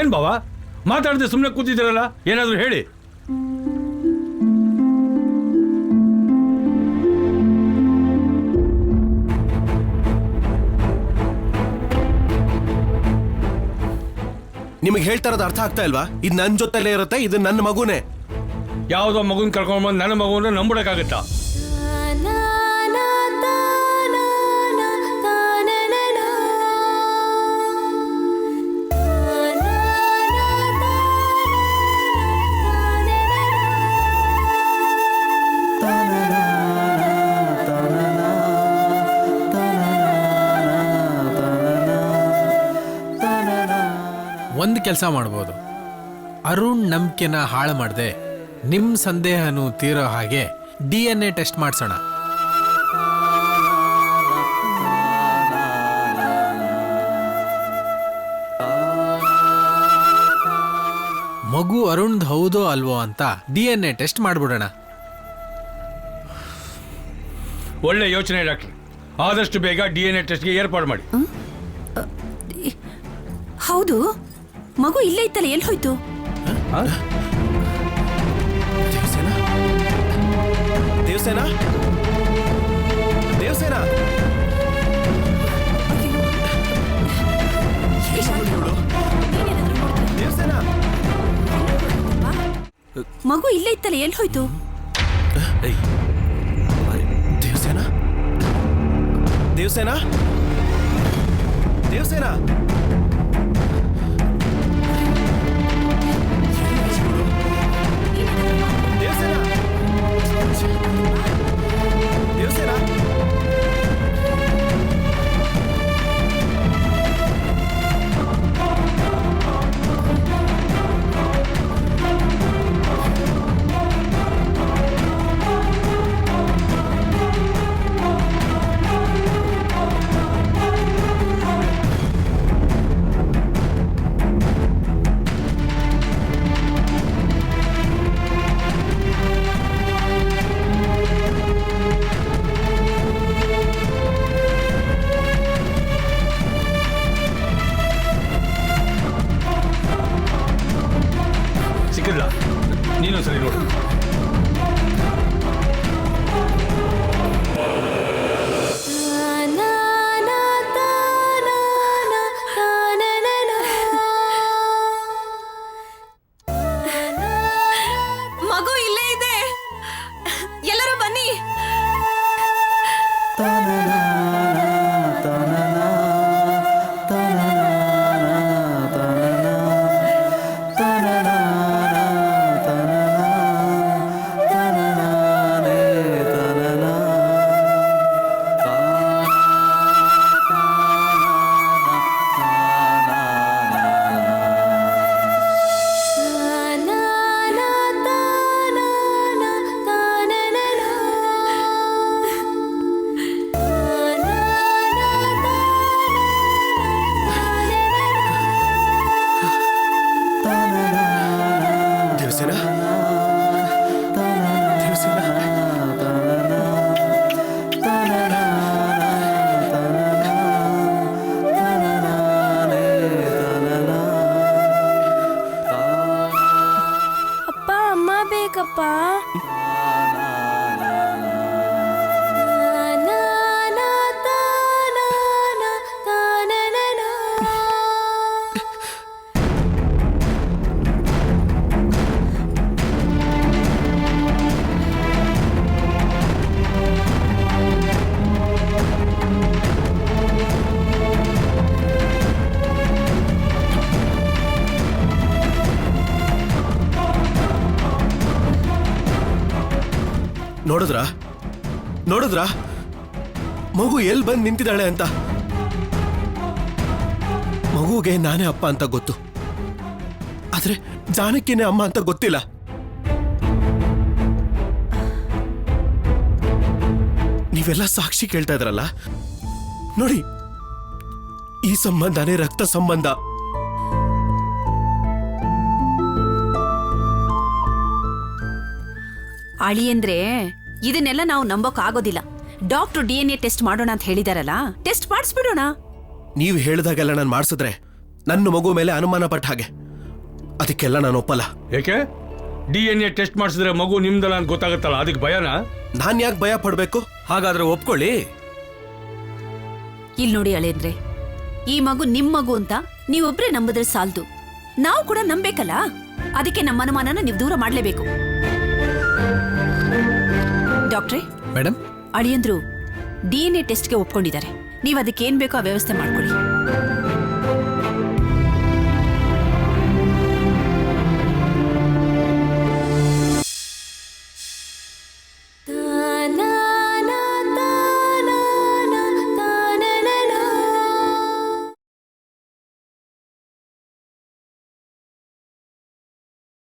ಏನ್ ಬಾವ ಮಾತಾಡದೆ ಸುಮ್ಮನೆ ಕೂತಿದ್ದೀರಲ್ಲ, ಏನಾದ್ರೂ ಹೇಳಿ. ನಿಮಗೆ ಹೇಳ್ತಾ ಇರೋದು ಅರ್ಥ ಆಗ್ತಾ ಇಲ್ವಾ? ಇದು ನನ್ನ ಜೊತೆಲೇ ಇರುತ್ತೆ, ಇದು ನನ್ನ ಮಗುನೇ. ಯಾವುದೋ ಮಗುನ್ ಕರ್ಕೊಂಡ್ ಬಂದು ನನ್ನ ಮಗುನ ನಂಬಿಡಕ್ಕಾಗತ್ತಾ? ಕೆಲಸ ಮಾಡ್ಬೋದು. ಅರುಣ್ ನಂಬಿಕೆನ ಹಾಳು ಮಾಡದೆ ನಿಮ್ಮ ಸಂದೇಹನೂ ತೀರೋ ಹಾಗೆ DNA ಟೆಸ್ಟ್ ಮಾಡಿಸೋಣ. ಮಗು ಅರುಣ್ದ್ ಹೌದೋ ಅಲ್ವೋ ಅಂತ DNA ಟೆಸ್ಟ್ ಮಾಡ್ಬಿಡೋಣ. ಒಳ್ಳೆ ಯೋಚನೆ ಡಾಕ್ಟರ್. ಆದಷ್ಟು ಬೇಗ DNA ಟೆಸ್ಟ್ಗೆ ಏರ್ಪಾಡು ಮಾಡಿ. ಹೌದು, ಮಗು ಇಲ್ಲೇ ಇತ್ತಲ್ಲ, ಎಲ್ಲಿ ಹೋಯ್ತು? ದೇವಸೇನಾ, ದೇವಸೇನಾ, ದೇವಸೇನಾ, ಮಗು ಇಲ್ಲೇ ಇತ್ತಲ್ಲ, ಎಲ್ಲಿ ಹೋಯ್ತು? ದೇವಸೇನಾ, ದೇವಸೇನಾ, ದೇವಸೇನಾ, ದೇವಸೇನಾ, ಸಿಕ್ಕಿಲ್ಲ, ನೀನು ಸರಿ ನೋಡು. ಮಗು ಇಲ್ಲೇ ಇದೆ, ಎಲ್ಲರೂ ಬನ್ನಿ. ದೇವಸೇನಾ, ದೇವಸೇನಾ, ಅಪ್ಪ ಅಮ್ಮ ಬೇಕಪ್ಪ. ನೋಡಿದ್ರಾ, ನೋಡಿದ್ರಾ ಮಗು ಎಲ್ಲಿ ಬಂದು ನಿಂತಿದ್ದಾಳೆ ಅಂತ? ಮಗುಗೆ ನಾನೇ ಅಪ್ಪ ಅಂತ ಗೊತ್ತು, ಆದ್ರೆ ಜಾನಕಿನೇ ಅಮ್ಮ ಅಂತ ಗೊತ್ತಿಲ್ಲ. ನೀವೆಲ್ಲ ಸಾಕ್ಷಿ ಕೇಳ್ತಾ ಇದ್ರಲ್ಲ, ನೋಡಿ, ಈ ಸಂಬಂಧನೇ ರಕ್ತ ಸಂಬಂಧ. ಅಳಿಯಂದ್ರೆ ಇದನ್ನೆಲ್ಲ ನಾವು ನಂಬೋಕ್ ಆಗೋದಿಲ್ಲ. ಡಾಕ್ಟರ್ DNA ಟೆಸ್ಟ್ ಮಾಡೋಣ ಅಂತ ಹೇಳಿದಾರಲ್ಲ, ಟೆಸ್ಟ್ ಮಾಡಿಸ್ಬಿಡೋಣ. ನೀವು ಹೇಳಿದಾಗೆಲ್ಲ ನಾನು ಮಾಡಿಸಿದ್ರೆ ನನ್ನ ಮಗು ಮೇಲೆ ಅನುಮಾನ ಪಟ್ಟ ಹಾಗೆ. ಅದಕ್ಕೆಲ್ಲ ನಾನು ಒಪ್ಪಲ್ಲ. ಏಕೆ? DNA ಟೆಸ್ಟ್ ಮಾಡಿಸಿದ್ರೆ ಮಗು ನಿಮ್ದಲ್ಲ ಅಂತ ಗೊತ್ತಾಗುತ್ತಲ್ಲ, ಅದಕ್ಕೆ ಭಯನಾ? ನಾನು ಯಾಕೆ ಭಯ ಪಡ್ಬೇಕು? ಹಾಗಾದ್ರೆ ಒಪ್ಕೊಳ್ಳಿ. ಇಲ್ಲಿ ನೋಡಿ ಅಳಿಯಂದ್ರೆ, ಈ ಮಗು ನಿಮ್ ಮಗು ಅಂತ ನೀವೊಬ್ರೇ ನಂಬಿದ್ರೆ ಸಾಲ್ದು, ನಾವು ಕೂಡ ನಂಬೇಕಲ್ಲ. ಅದಕ್ಕೆ ನಮ್ಮ ಅನುಮಾನನ ನೀವು ದೂರ ಮಾಡ್ಲೇಬೇಕು. ಡಾಕ್ಟ್ರೇ, ಮೇಡಮ್, ಅಳಿಯಂದ್ರು DNA ಟೆಸ್ಟ್ಗೆ ಒಪ್ಕೊಂಡಿದ್ದಾರೆ. ನೀವು ಅದಕ್ಕೆ ಏನ್ ಬೇಕೋ ಆ ವ್ಯವಸ್ಥೆ ಮಾಡ್ಕೊಳ್ಳಿ.